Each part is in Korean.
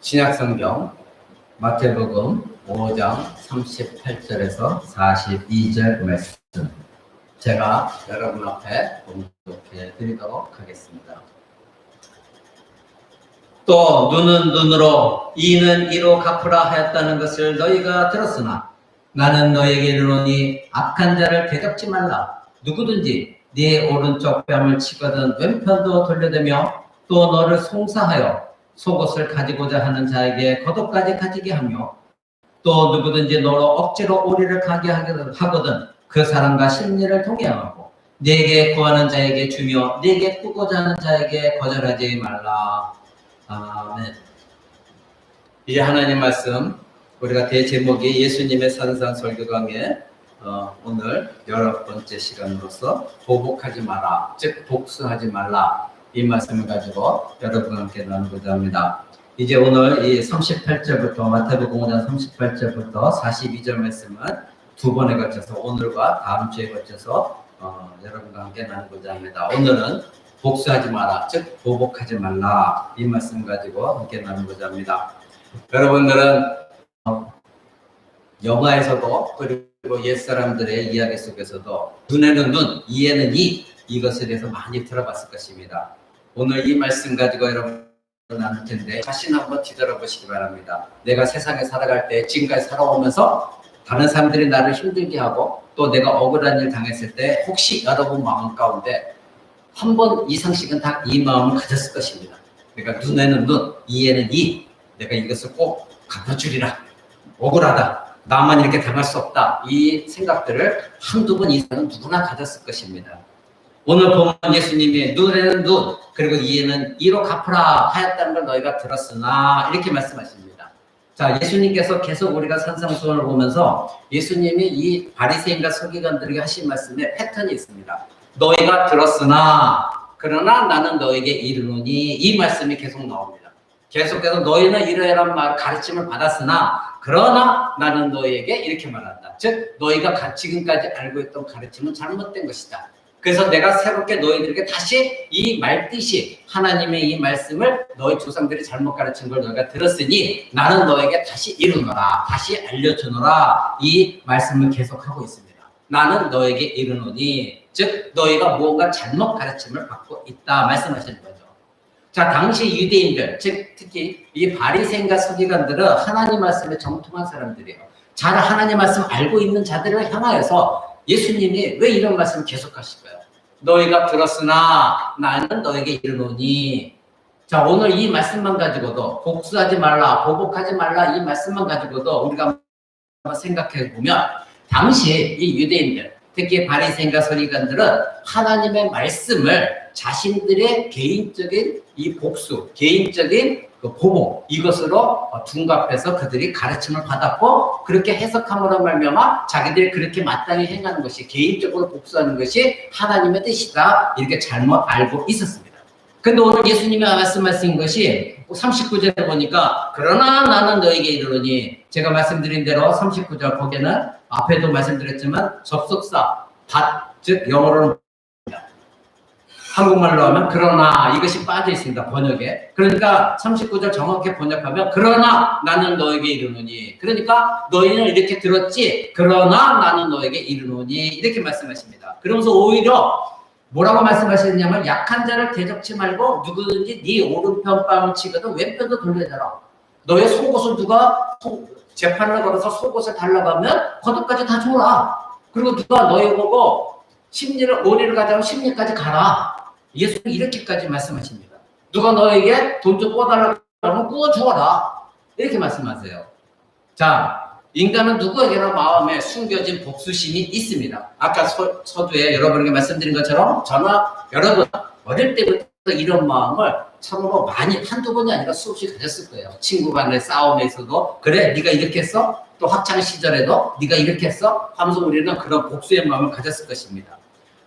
신약성경 마태복음 5장 38절에서 42절 말씀 제가 여러분 앞에 봉독해 드리도록 하겠습니다. 또 눈은 눈으로 이는 이로 갚으라 하였다는 것을 너희가 들었으나 나는 너희에게 이르노니 악한 자를 대접지 말라. 누구든지 네 오른쪽 뺨을 치거든 왼편도 돌려대며 또 너를 송사하여 속옷을 가지고자 하는 자에게 겉옷까지 가지게 하며 또 누구든지 너로 억지로 오리를 가게 하거든 그 사람과 심리를 동의하고 네게 구하는 자에게 주며 네게 꾸고자 하는 자에게 거절하지 말라. 아멘. 이제 하나님 말씀 우리가 대제목이 예수님의 산상설교 강의 오늘 10번째 시간으로서 보복하지 마라, 즉 복수하지 말라 이 말씀을 가지고 여러분과 함께 나누고자 합니다. 이제 오늘 이 38절부터 마태복음 5장 38절부터 42절 말씀은 두 번에 걸쳐서 오늘과 다음 주에 걸쳐서 여러분과 함께 나누고자 합니다. 오늘은 복수하지 마라, 즉 보복하지 말라 이 말씀 가지고 함께 나누고자 합니다. 여러분들은 영화에서도 그리고 옛사람들의 이야기 속에서도 눈에는 눈, 이에는 이것에 대해서 많이 들어봤을 것입니다. 오늘 이 말씀 가지고 여러분 나눌 텐데 자신 한번 뒤돌아보시기 바랍니다. 내가 세상에 살아갈 때 지금까지 살아오면서 다른 사람들이 나를 힘들게 하고 또 내가 억울한 일 당했을 때 혹시 여러분 마음 가운데 한 번 이상씩은 다 이 마음을 가졌을 것입니다. 그러니까 눈에는 눈, 이에는 내가 이것을 꼭 갚아주리라. 억울하다. 나만 이렇게 당할 수 없다. 이 생각들을 한두 번 이상은 누구나 가졌을 것입니다. 오늘 보면 예수님이 눈에는 눈, 그리고 이에는 이로 갚으라 하였다는 걸 너희가 들었으나 이렇게 말씀하십니다. 자, 예수님께서 계속 우리가 산상수훈을 보면서 예수님이 이 바리새인과 서기관들에게 하신 말씀에 패턴이 있습니다. 너희가 들었으나 그러나 나는 너에게 이르노니 이 말씀이 계속 나옵니다. 계속해서 너희는 이러이러한 말 가르침을 받았으나 그러나 나는 너희에게 이렇게 말한다. 즉 너희가 지금까지 알고 있던 가르침은 잘못된 것이다. 그래서 내가 새롭게 너희들에게 다시 이 말뜻이 하나님의 이 말씀을 너희 조상들이 잘못 가르친 걸 너희가 들었으니 나는 너에게 다시 이르노라, 다시 알려주노라 이 말씀을 계속하고 있습니다. 나는 너에게 이르노니 즉 너희가 무언가 잘못 가르침을 받고 있다 말씀하시는 거죠. 자, 당시 유대인들, 즉 특히 이 바리새인과 서기관들은 하나님 말씀에 정통한 사람들이에요. 잘 하나님 말씀 알고 있는 자들을 향하여서 예수님이 왜 이런 말씀을 계속하실까요? 너희가 들었으나 나는 너에게 이르노니. 자, 오늘 이 말씀만 가지고도 복수하지 말라, 보복하지 말라 이 말씀만 가지고도 우리가 한번 생각해 보면 당시 이 유대인들, 특히 바리새인과 서기관들은 하나님의 말씀을 자신들의 개인적인 이 복수, 개인적인 그 보복 이것으로 둔갑해서 그들이 가르침을 받았고 그렇게 해석함으로 말미암아 자기들이 그렇게 마땅히 행하는 것이 개인적으로 복수하는 것이 하나님의 뜻이다 이렇게 잘못 알고 있었습니다. 근데 오늘 예수님이 말씀하신 것이 39절에 보니까 그러나 나는 너에게 이르노니 제가 말씀드린 대로 39절 거기에는 앞에도 말씀드렸지만 접속사 즉 영어로는 한국말로 하면 그러나 이것이 빠져 있습니다. 번역에. 그러니까 39절 정확히 번역하면 그러나 나는 너에게 이르노니 그러니까 너희는 이렇게 들었지 그러나 나는 너에게 이르노니 이렇게 말씀하십니다. 그러면서 오히려 뭐라고 말씀하시느냐면 약한 자를 대적치 말고 누구든지 네 오른편 뺨을 치거든 왼편도 돌려대라. 너의 속옷을 누가 재판을 걸어서 속옷을 달라고 하면 겉옷까지 다 줘라. 그리고 누가 너희 보고 오리를 가져가면 심리까지 가라. 예수는 이렇게까지 말씀하십니다. 누가 너에게 돈 좀 꿔달라고 하면 꿔주어라. 이렇게 말씀하세요. 자, 인간은 누구에게나 마음에 숨겨진 복수심이 있습니다. 아까 서두에 여러분에게 말씀드린 것처럼 저나 여러분 어릴 때부터 이런 마음을 참으로 많이 한두 번이 아니라 수없이 가졌을 거예요. 친구 간의 싸움에서도 그래 네가 이렇게 했어? 또 학창 시절에도 네가 이렇게 했어? 하면서 우리는 그런 복수의 마음을 가졌을 것입니다.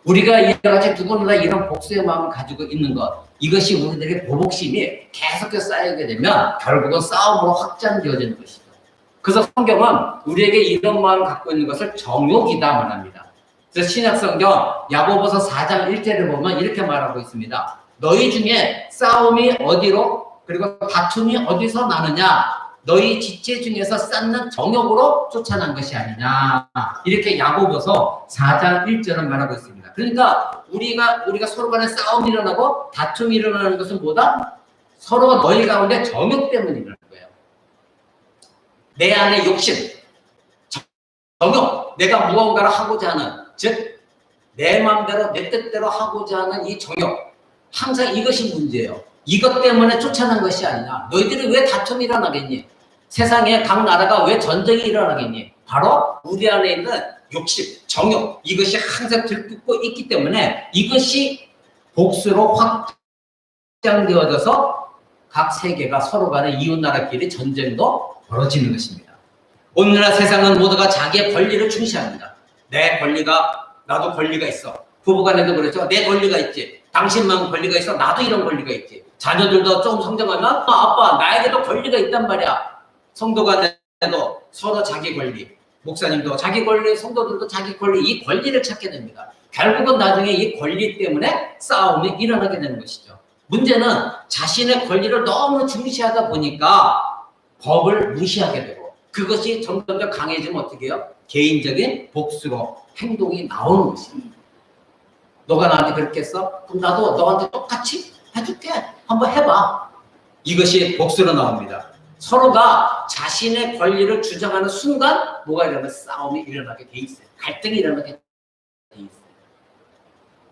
우리가 이제까지 누구나 이런 복수의 마음을 가지고 있는 것 이것이 우리들의 보복심이 계속해서 쌓이게 되면 결국은 싸움으로 확장되어지는 것이죠. 그래서 성경은 우리에게 이런 마음을 갖고 있는 것을 정욕이다 말합니다. 그래서 신약성경 야고보서 4장 1절을 보면 이렇게 말하고 있습니다. 너희 중에 싸움이 어디로 그리고 다툼이 어디서 나느냐? 너희 지체 중에서 쌓는 정욕으로 쫓아난 것이 아니냐. 이렇게 야고보서 4장 1절은 말하고 있습니다. 그러니까 우리가 서로 간에 싸움이 일어나고 다툼이 일어나는 것은 뭐다? 서로 너희 가운데 정욕 때문에 일어나는 거예요. 내 안에 욕심, 정욕, 내가 무언가를 하고자 하는, 즉 내 마음대로 내 뜻대로 하고자 하는 이 정욕, 항상 이것이 문제예요. 이것 때문에 쫓아난 것이 아니냐. 너희들이 왜 다툼이 일어나겠니? 세상에 각 나라가 왜 전쟁이 일어나겠니? 바로 우리 안에 있는 욕심, 정욕, 이것이 항상 들끓고 있기 때문에 이것이 복수로 확장되어져서 각 세계가 서로 간에 이웃나라끼리 전쟁도 벌어지는 것입니다. 오늘날 세상은 모두가 자기의 권리를 중시합니다. 내 권리가, 나도 권리가 있어. 부부간에도 그렇죠. 내 권리가 있지. 당신만 권리가 있어. 나도 이런 권리가 있지. 자녀들도 조금 성장하면 아빠 나에게도 권리가 있단 말이야. 성도간에도 서로 자기 권리, 목사님도 자기 권리, 성도들도 자기 권리, 이 권리를 찾게 됩니다. 결국은 나중에 이 권리 때문에 싸움이 일어나게 되는 것이죠. 문제는 자신의 권리를 너무 중시하다 보니까 법을 무시하게 되고 그것이 점점 더 강해지면 어떻게 해요? 개인적인 복수로 행동이 나오는 것입니다. 너가 나한테 그렇게 했어? 그럼 나도 너한테 똑같이 해줄게. 한번 해봐. 이것이 복수로 나옵니다. 서로가 자신의 권리를 주장하는 순간 뭐가 일어나면 싸움이 일어나게 돼 있어요. 갈등이 일어나게 돼 있어요.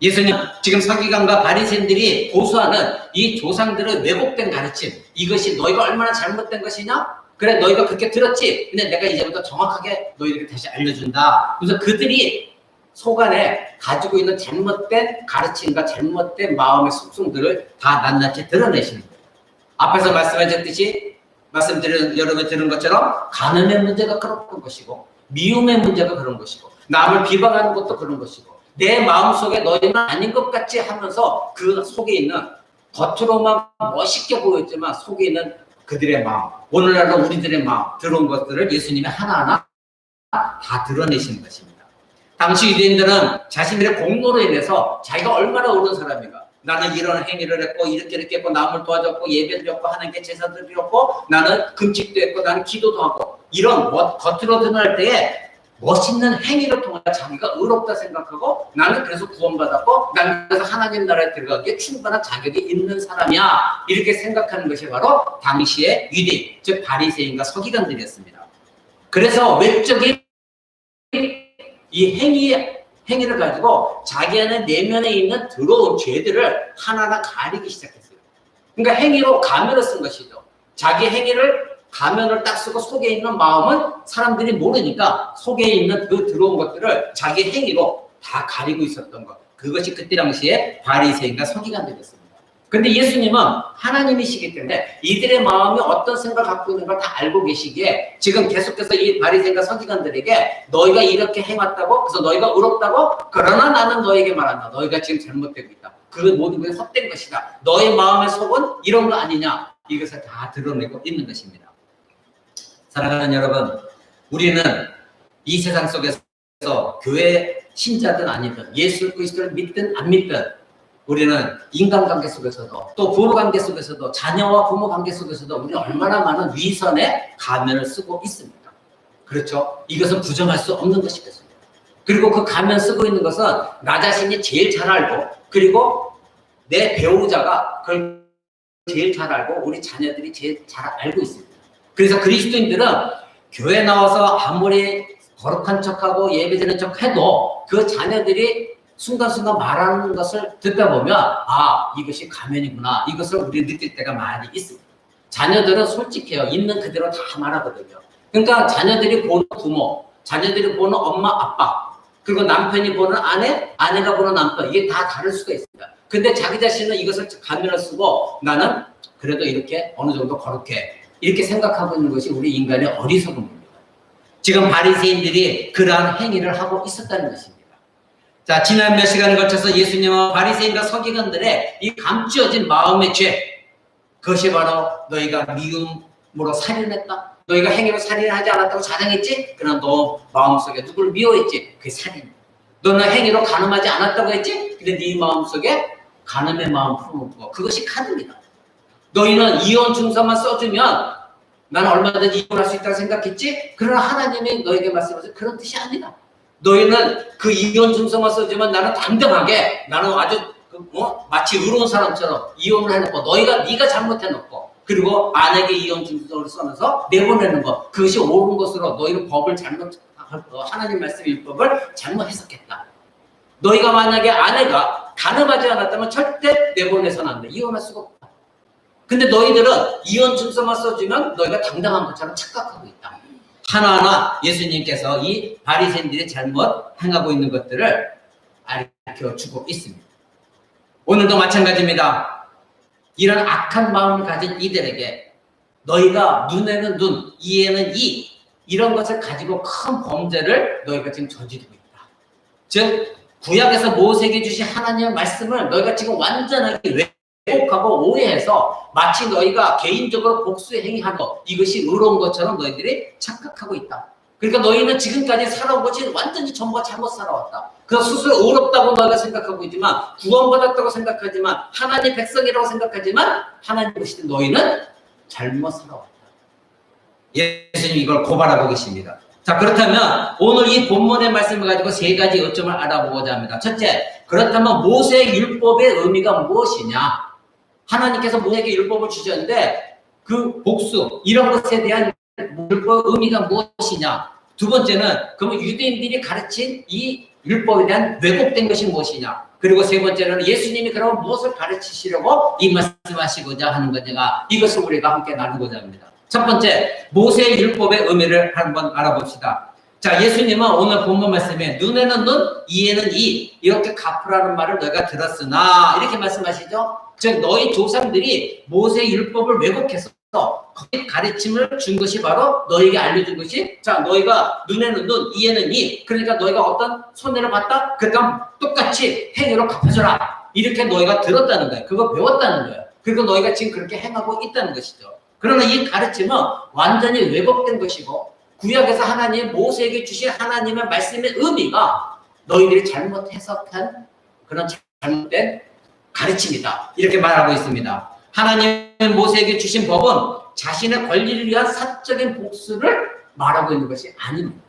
예수님 지금 서기관과 바리새인들이 고수하는 이 조상들의 왜곡된 가르침, 이것이 너희가 얼마나 잘못된 것이냐? 그래 너희가 그렇게 들었지? 근데 내가 이제부터 정확하게 너희들에게 다시 알려준다. 그래서 그들이 속안에 가지고 있는 잘못된 가르침과 잘못된 마음의 속성들을 다 낱낱이 드러내시는 거예요. 앞에서 여러분 들은 것처럼 가늠의 문제가 그런 것이고 미움의 문제가 그런 것이고 남을 비방하는 것도 그런 것이고 내 마음속에 너희는 아닌 것 같이 하면서 그 속에 있는 겉으로만 멋있게 보였지만 속에 있는 그들의 마음, 오늘날도 우리들의 마음, 들어온 것들을 예수님이 하나하나 다 드러내시는 것입니다. 당시 유대인들은 자신들의 공로로 인해서 자기가 얼마나 옳은 사람인가, 나는 이런 행위를 했고 이렇게 했고 남을 도와줬고 예배를 드렸고 하나님께 제사를 드렸고 나는 금식도 했고 나는 기도도 하고 이런 겉으로 드러날 때에 멋있는 행위를 통해 자기가 의롭다 생각하고 나는 그래서 구원받았고 나는 그래서 하나님 나라에 들어가기에 충분한 자격이 있는 사람이야, 이렇게 생각하는 것이 바로 당시의 유대인, 즉 바리새인과 서기관들이었습니다. 그래서 외적인 이 행위를 가지고 자기 안에 내면에 있는 더러운 죄들을 하나하나 가리기 시작했어요. 그러니까 행위로 가면을 쓴 것이죠. 자기 행위를 가면을 딱 쓰고 속에 있는 마음은 사람들이 모르니까 속에 있는 그 더러운 것들을 자기 행위로 다 가리고 있었던 것. 그것이 그때 당시에 바리새인과 서기관들이었습니다. 근데 예수님은 하나님이시기 때문에 이들의 마음이 어떤 생각을 갖고 있는 걸 다 알고 계시기에 지금 계속해서 이 바리새인과 서기관들에게 너희가 이렇게 행했다고, 그래서 너희가 의롭다고, 그러나 나는 너에게 말한다. 너희가 지금 잘못되고 있다. 그 모든 것이 헛된 것이다. 너의 마음의 속은 이런 거 아니냐. 이것을 다 드러내고 있는 것입니다. 사랑하는 여러분, 우리는 이 세상 속에서 교회 신자든 아니든 예수 그리스도를 믿든 안 믿든 우리는 인간관계 속에서도 또 부모관계 속에서도 자녀와 부모관계 속에서도 우리는 얼마나 많은 위선의 가면을 쓰고 있습니다. 그렇죠? 이것은 부정할 수 없는 것이겠습니다. 그리고 그 가면 쓰고 있는 것은 나 자신이 제일 잘 알고 그리고 내 배우자가 그걸 제일 잘 알고 우리 자녀들이 제일 잘 알고 있습니다. 그래서 그리스도인들은 교회 나와서 아무리 거룩한 척하고 예배드리는 척해도 그 자녀들이 순간순간 말하는 것을 듣다 보면 아, 이것이 가면이구나. 이것을 우리 느낄 때가 많이 있습니다. 자녀들은 솔직해요. 있는 그대로 다 말하거든요. 그러니까 자녀들이 보는 부모, 자녀들이 보는 엄마, 아빠, 그리고 남편이 보는 아내, 아내가 보는 남편, 이게 다 다를 수가 있습니다. 근데 자기 자신은 이것을 가면을 쓰고 나는 그래도 이렇게 어느 정도 거룩해. 이렇게 생각하고 있는 것이 우리 인간의 어리석음입니다. 지금 바리새인들이 그러한 행위를 하고 있었다는 것입니다. 자, 지난 몇 시간에 걸쳐서 예수님은 바리새인과 서기관들의 이 감추어진 마음의 죄, 그것이 바로 너희가 미움으로 살인했다. 너희가 행위로 살인하지 않았다고 자랑했지? 그러나 너 마음속에 누구를 미워했지? 그게 살인이야. 너는 행위로 간음하지 않았다고 했지? 근데 네 마음속에 간음의 마음 품은 거, 그것이 간음이다. 너희는 이혼 증서만 써주면 나는 얼마든지 이혼할 수 있다고 생각했지? 그러나 하나님이 너에게 말씀하세요. 그런 뜻이 아니다. 너희는 그 이혼 증서만 써주면 나는 당당하게, 나는 아주 마치 의로운 사람처럼 이혼을 해놓고 네가 잘못해놓고 그리고 아내에게 이혼 증서를 써놔서 내보내는 것, 그것이 옳은 것으로 너희는 법을 하나님 말씀 율법을 잘못 해석했다. 너희가 만약에 아내가 가늠하지 않았다면 절대 내보내서는 안 돼. 이혼할 수가 없다. 근데 너희들은 이혼 증서만 써주면 너희가 당당한 것처럼 착각하고 있다. 하나하나 예수님께서 이 바리새인들이 잘못 행하고 있는 것들을 알려주고 있습니다. 오늘도 마찬가지입니다. 이런 악한 마음을 가진 이들에게 너희가 눈에는 눈, 이에는 이, 이런 것을 가지고 큰 범죄를 너희가 지금 저지르고 있다. 즉 구약에서 모세에게 주신 하나님의 말씀을 너희가 지금 완전하게 왜곡하고 오해해서 마치 너희가 개인적으로 복수의 행위하는 것, 이것이 의로운 것처럼 너희들이 착각하고 있다. 그러니까 너희는 지금까지 살아온 것이 완전히 전부 잘못 살아왔다. 그 스스로 의롭다고 너희가 생각하고 있지만, 구원받았다고 생각하지만, 하나님 백성이라고 생각하지만, 하나님 보시되 너희는 잘못 살아왔다. 예수님 이걸 고발하고 계십니다. 자, 그렇다면 오늘 이 본문의 말씀을 가지고 세 가지 요점을 알아보고자 합니다. 첫째, 그렇다면 모세의 율법의 의미가 무엇이냐? 하나님께서 모세에게 율법을 주셨는데 그 복수, 이런 것에 대한 율법의 의미가 무엇이냐? 두 번째는 그러면 유대인들이 가르친 이 율법에 대한 왜곡된 것이 무엇이냐? 그리고 세 번째는 예수님이 그러면 무엇을 가르치시려고 이 말씀하시고자 하는 것인가? 이것을 우리가 함께 나누고자 합니다. 첫 번째, 모세의 율법의 의미를 한번 알아봅시다. 자, 예수님은 오늘 본문 말씀에 눈에는 눈, 이에는 이, 이렇게 갚으라는 말을 너희가 들었으나 이렇게 말씀하시죠. 즉 너희 조상들이 모세의 율법을 왜곡해서 거기 가르침을 준 것이 바로 너희에게 알려준 것이, 자, 너희가 눈에는 눈, 이에는 이, 그러니까 너희가 어떤 손해를 봤다? 그러니까 똑같이 행위로 갚아줘라. 이렇게 너희가 들었다는 거예요. 그거 배웠다는 거예요. 그리고 너희가 지금 그렇게 행하고 있다는 것이죠. 그러나 이 가르침은 완전히 왜곡된 것이고, 구약에서 하나님 모세에게 주신 하나님의 말씀의 의미가 너희들이 잘못 해석한 그런 잘못된 가르침이다. 이렇게 말하고 있습니다. 하나님 모세에게 주신 법은 자신의 권리를 위한 사적인 복수를 말하고 있는 것이 아닙니다.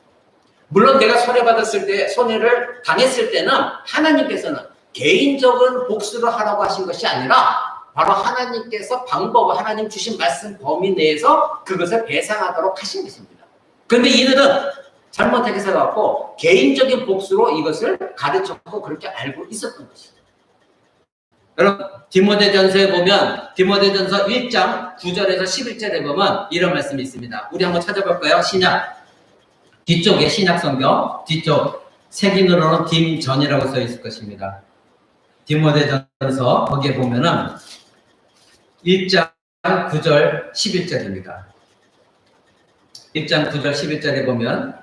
물론 내가 손해를 당했을 때는 하나님께서는 개인적인 복수를 하라고 하신 것이 아니라 바로 하나님께서 방법을, 하나님 주신 말씀 범위 내에서 그것을 배상하도록 하신 것입니다. 그런데 이들은 잘못하게 생각하고 개인적인 복수로 이것을 가르쳤고 그렇게 알고 있었던 것입니다. 여러분, 디모데전서에 보면 디모데전서 1장 9절에서 11절에 보면 이런 말씀이 있습니다. 우리 한번 찾아볼까요? 신약 뒤쪽에, 신약 성경 뒤쪽 색인으로는 딤전이라고 써 있을 것입니다. 디모데전서 거기에 보면은 1장 9절 11절입니다. 1장 9절 11절에 보면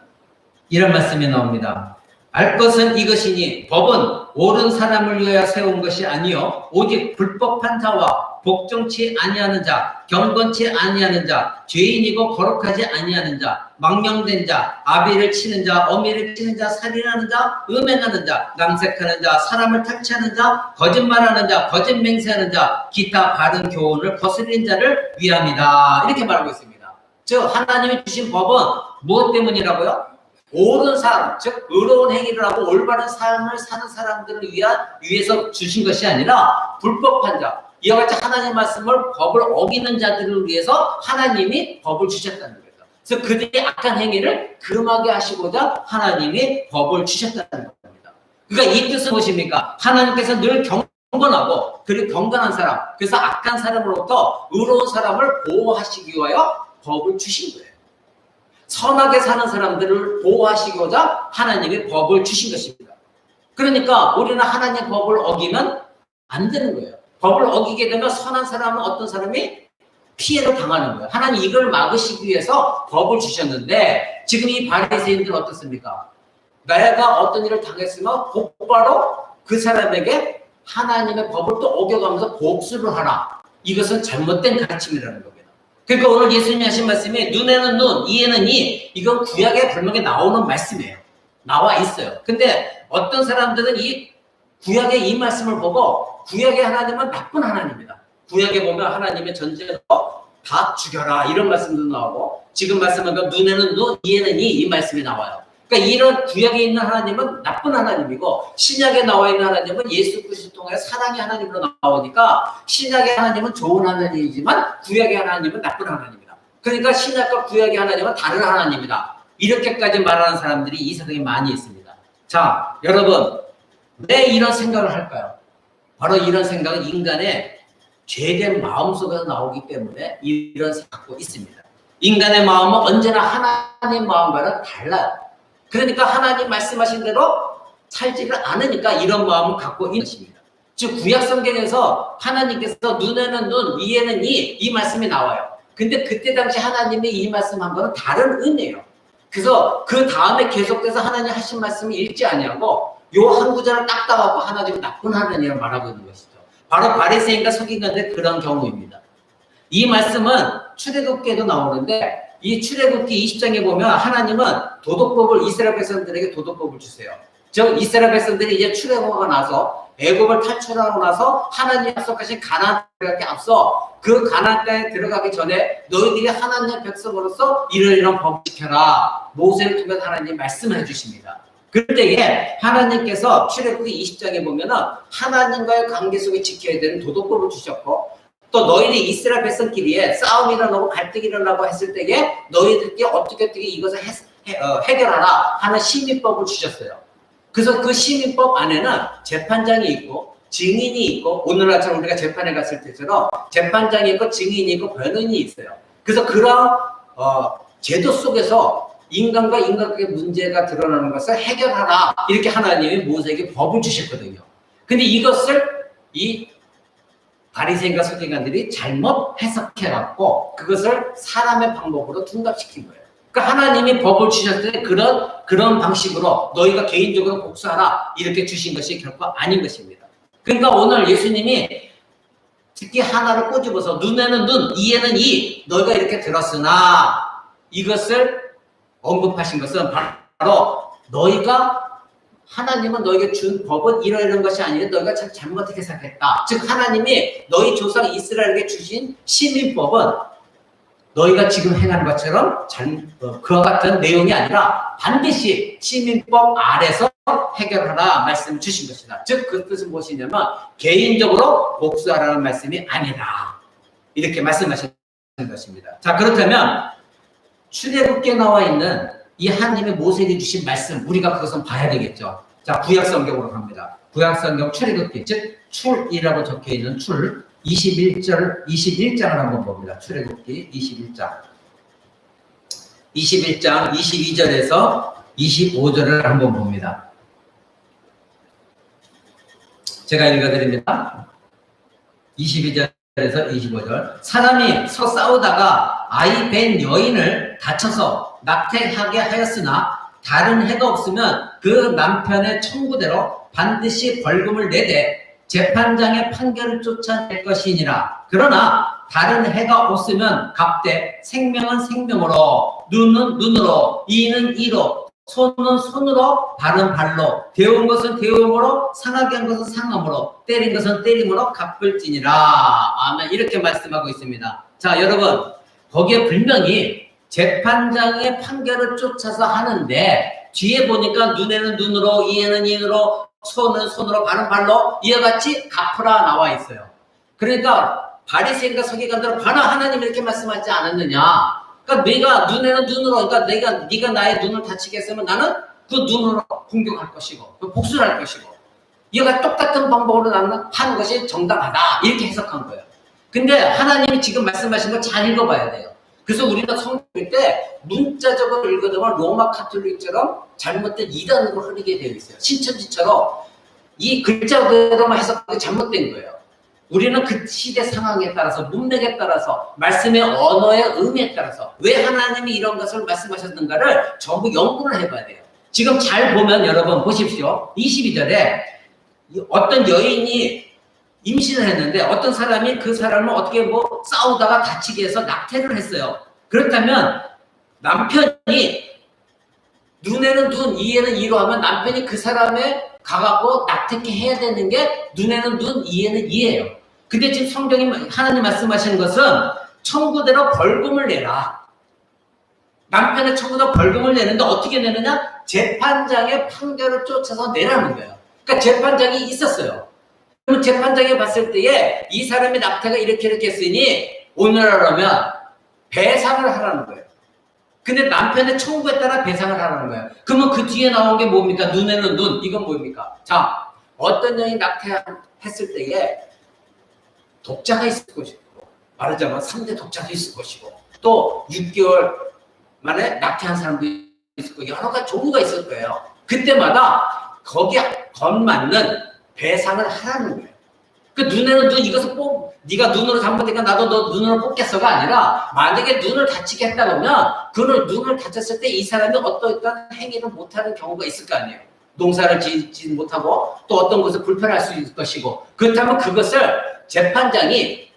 이런 말씀이 나옵니다. 알 것은 이것이니 법은 옳은 사람을 위하여 세운 것이 아니요 오직 불법한 자와 복종치 아니하는 자, 경건치 아니하는 자, 죄인이고 거룩하지 아니하는 자, 망령된 자, 아비를 치는 자, 어미를 치는 자, 살인하는 자, 음행하는 자, 남색하는 자, 사람을 탈취하는 자, 거짓말하는 자, 거짓 맹세하는 자, 기타 바른 교훈을 거스린 자를 위함이다. 이렇게 말하고 있습니다. 즉 하나님이 주신 법은 무엇 때문이라고요? 옳은 삶, 즉 의로운 행위를 하고 올바른 삶을 사는 사람들을 위해서 주신 것이 아니라 불법한 자, 이와 같이 하나님 말씀을 법을 어기는 자들을 위해서 하나님이 법을 주셨다는 거예요. 그래서 그들의 악한 행위를 금하게 하시고자 하나님이 법을 주셨다는 겁니다. 그러니까 이 뜻은 무엇입니까? 하나님께서 늘 경건하고 그리고 경건한 사람, 그래서 악한 사람으로부터 의로운 사람을 보호하시기 위하여 법을 주신 거예요. 선하게 사는 사람들을 보호하시고자 하나님이 법을 주신 것입니다. 그러니까 우리는 하나님의 법을 어기면 안 되는 거예요. 법을 어기게 되면 선한 사람은 어떤 사람이 피해를 당하는 거예요. 하나님 이걸 막으시기 위해서 법을 주셨는데 지금 이 바리새인들은 어떻습니까? 내가 어떤 일을 당했으면 곧바로 그 사람에게 하나님의 법을 또 어겨가면서 복수를 하라. 이것은 잘못된 가르침이라는 겁니다. 그러니까 오늘 예수님이 하신 말씀이 눈에는 눈, 이에는 이, 이건 구약에 분명히 나오는 말씀이에요. 나와 있어요. 근데 어떤 사람들은 이 구약의 이 말씀을 보고 구약의 하나님은 나쁜 하나님이다. 구약에 보면 하나님의 전쟁을 다 죽여라 이런 말씀도 나오고 지금 말씀하면 눈에는 눈, 이에는 이 말씀이 나와요. 그러니까 이런 구약에 있는 하나님은 나쁜 하나님이고 신약에 나와 있는 하나님은 예수 그리스도 통해 사랑의 하나님으로 나오니까 신약의 하나님은 좋은 하나님이지만 구약의 하나님은 나쁜 하나님이다. 그러니까 신약과 구약의 하나님은 다른 하나님이다. 이렇게까지 말하는 사람들이 이 세상에 많이 있습니다. 자, 여러분 왜 이런 생각을 할까요? 바로 이런 생각은 인간의 죄된 마음속에서 나오기 때문에 이런 생각을 갖고 있습니다. 인간의 마음은 언제나 하나님 마음과는 달라요. 그러니까 하나님 말씀하신 대로 살지를 않으니까 이런 마음을 갖고 있는 것입니다. 즉 구약 성경에서 하나님께서 눈에는 눈, 이에는 이 말씀이 나와요. 근데 그때 당시 하나님이 이 말씀한 거는 다른 의미예요. 그래서 그 다음에 계속해서 하나님 하신 말씀을 읽지 아니하고 요 한 구절을 딱 따갖고 하나님은 나쁜 하나님을 말하고 있는 것이죠. 바로 바리새인과 서기관들의 그런 경우입니다. 이 말씀은 출애굽기에도 나오는데 이 출애굽기 20장에 보면 하나님은 도덕법을 이스라엘 백성들에게 도덕법을 주세요. 즉 이스라엘 백성들이 이제 출애굽하고 나서 애굽을 탈출하고 나서 하나님이 약속하신 가나안 들어가기 앞서 그 가나안 땅에 들어가기 전에 너희들이 하나님의 백성으로서 이런 법을 지켜라. 모세를 통해 하나님 말씀을 해주십니다. 그럴 때에 하나님께서 출애굽기 20장에 보면은 하나님과의 관계 속에 지켜야 되는 도덕법을 주셨고 또 너희들이 이스라엘 백성끼리에 싸움이 일어나고 갈등이 일어나고 했을 때에 너희들끼리 어떻게 이것을 해결하라 하는 심의법을 주셨어요. 그래서 그 심의법 안에는 재판장이 있고 증인이 있고 오늘날처럼 우리가 재판에 갔을 때처럼 재판장이 있고 증인이 있고 변호인이 있어요. 그래서 그런 제도 속에서 인간과 인간의 문제가 드러나는 것을 해결하라 이렇게 하나님이 모세에게 법을 주셨거든요. 근데 이것을 이 바리새인과 서기관들이 잘못 해석해갖고 그것을 사람의 방법으로 둔갑시킨 거예요. 그러니까 하나님이 법을 주셨을 때 그런 방식으로 너희가 개인적으로 복수하라 이렇게 주신 것이 결코 아닌 것입니다. 그러니까 오늘 예수님이 특히 하나를 꼬집어서 눈에는 눈, 이에는 이 너희가 이렇게 들었으나 이것을 언급하신 것은 바로 너희가 하나님은 너에게 준 법은 이런 것이 아니라 너희가 참 잘못하게 생각했다. 즉 하나님이 너희 조상 이스라엘에게 주신 시민법은 너희가 지금 행하는 것처럼 그와 같은 내용이 아니라 반드시 시민법 아래서 해결하라 말씀을 주신 것이다. 즉 그 뜻은 무엇이냐면 개인적으로 복수하라는 말씀이 아니다. 이렇게 말씀하신 것입니다. 자 그렇다면 출애굽기에 나와 있는 이 하나님의 모세에게 주신 말씀 우리가 그것은 봐야 되겠죠. 자 구약성경으로 갑니다. 구약성경 출애굽기 즉 출이라고 적혀있는 출 21장을 한번 봅니다. 출애굽기 21장 22절에서 25절을 한번 봅니다. 제가 읽어드립니다. 22절에서 25절 사람이 싸우다가 아이 뵌 여인을 다쳐서 낙태하게 하였으나 다른 해가 없으면 그 남편의 청구대로 반드시 벌금을 내되 재판장의 판결을 쫓아낼 것이니라. 그러나 다른 해가 없으면 값되 생명은 생명으로 눈은 눈으로 이는 이로 손은 손으로 발은 발로 데운 것은 데움으로 상하게 한 것은 상함으로 때린 것은 때림으로 갚을지니라. 아멘. 이렇게 말씀하고 있습니다. 자 여러분 거기에 분명히 재판장의 판결을 쫓아서 하는데 뒤에 보니까 눈에는 눈으로 이에는 이로 손은 손으로 발은 발로 이와 같이 갚으라 나와 있어요. 그러니까 바리새인과 서기관들은 바나 하나님이 이렇게 말씀하지 않았느냐. 그러니까 내가 눈에는 눈으로 그러니까 네가 나의 눈을 다치게 했으면 나는 그 눈으로 공격할 것이고 복수를 할 것이고 이와 똑같은 방법으로 나는 하는 것이 정당하다 이렇게 해석한 거예요. 근데 하나님이 지금 말씀하신 걸 잘 읽어봐야 돼요. 그래서 우리가 성경일 때 문자적으로 읽어보면 로마 카톨릭처럼 잘못된 이단으로 흐르게 되어 있어요. 신천지처럼 이 글자대로만 해석하기 잘못된 거예요. 우리는 그 시대 상황에 따라서 문맥에 따라서 말씀의 언어의 의미에 따라서 왜 하나님이 이런 것을 말씀하셨는가를 전부 연구를 해봐야 돼요. 지금 잘 보면 여러분 보십시오. 22절에 어떤 여인이 임신을 했는데 어떤 사람이 그 사람을 어떻게 싸우다가 다치게 해서 낙태를 했어요. 그렇다면 남편이 눈에는 눈, 이에는 이로 하면 남편이 그 사람에 가갖고 낙태케 해야 되는 게 눈에는 눈, 이에는 이예요. 근데 지금 성경이 하나님 말씀하시는 것은 청구대로 벌금을 내라. 남편의 청구대로 벌금을 내는데 어떻게 내느냐? 재판장의 판결을 쫓아서 내라는 거예요. 그러니까 재판장이 있었어요. 그러면 재판장이 봤을 때에 이 사람이 낙태가 이렇게 했으니 오늘하라면 배상을 하라는 거예요. 근데 남편의 청구에 따라 배상을 하라는 거예요. 그러면 그 뒤에 나온 게 뭡니까? 눈에는 눈. 이건 뭡니까? 자, 어떤 여인이 낙태했을 때에 독자가 있을 것이고, 말하자면 3대 독자도 있을 것이고, 또 6개월 만에 낙태한 사람도 있을 거고, 여러 가지 종류가 있을 거예요. 그때마다 거기에 걸맞는 배상을 하라는 거예요. 그 눈에는 눈, 이것을 네가 눈으로 잘못했으니까 나도 너 눈으로 뽑겠어가 아니라, 만약에 눈을 다치게 했다 그러면 그 눈을 다쳤을 때 이 사람이 어떠한 행위를 못하는 경우가 있을 거 아니에요. 농사를 짓지 못하고 또 어떤 것을 불편할 수 있을 것이고, 그렇다면 그것을 재판장이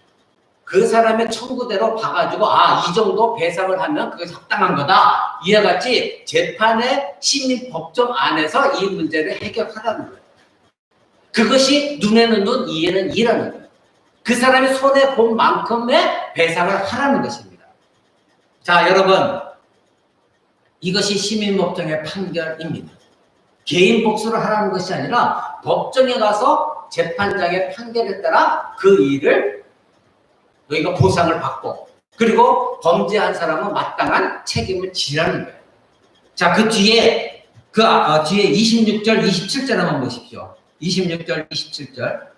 그 사람의 청구대로 봐가지고 이 정도 배상을 하면 그것이 합당한 거다. 이와 같이 재판의 시민법정 안에서 이 문제를 해결하라는 거예요. 그것이 눈에는 눈, 이에는 이라는 거예요. 그 사람이 손해본 만큼의 배상을 하라는 것입니다. 자, 여러분, 이것이 시민법정의 판결입니다. 개인 복수를 하라는 것이 아니라 법정에 가서 재판장의 판결에 따라 그 일을 너희가 보상을 받고, 그리고 범죄한 사람은 마땅한 책임을 지라는 거예요. 자, 그 뒤에 뒤에 26절, 27절 한번 보십시오. 26절, 27절.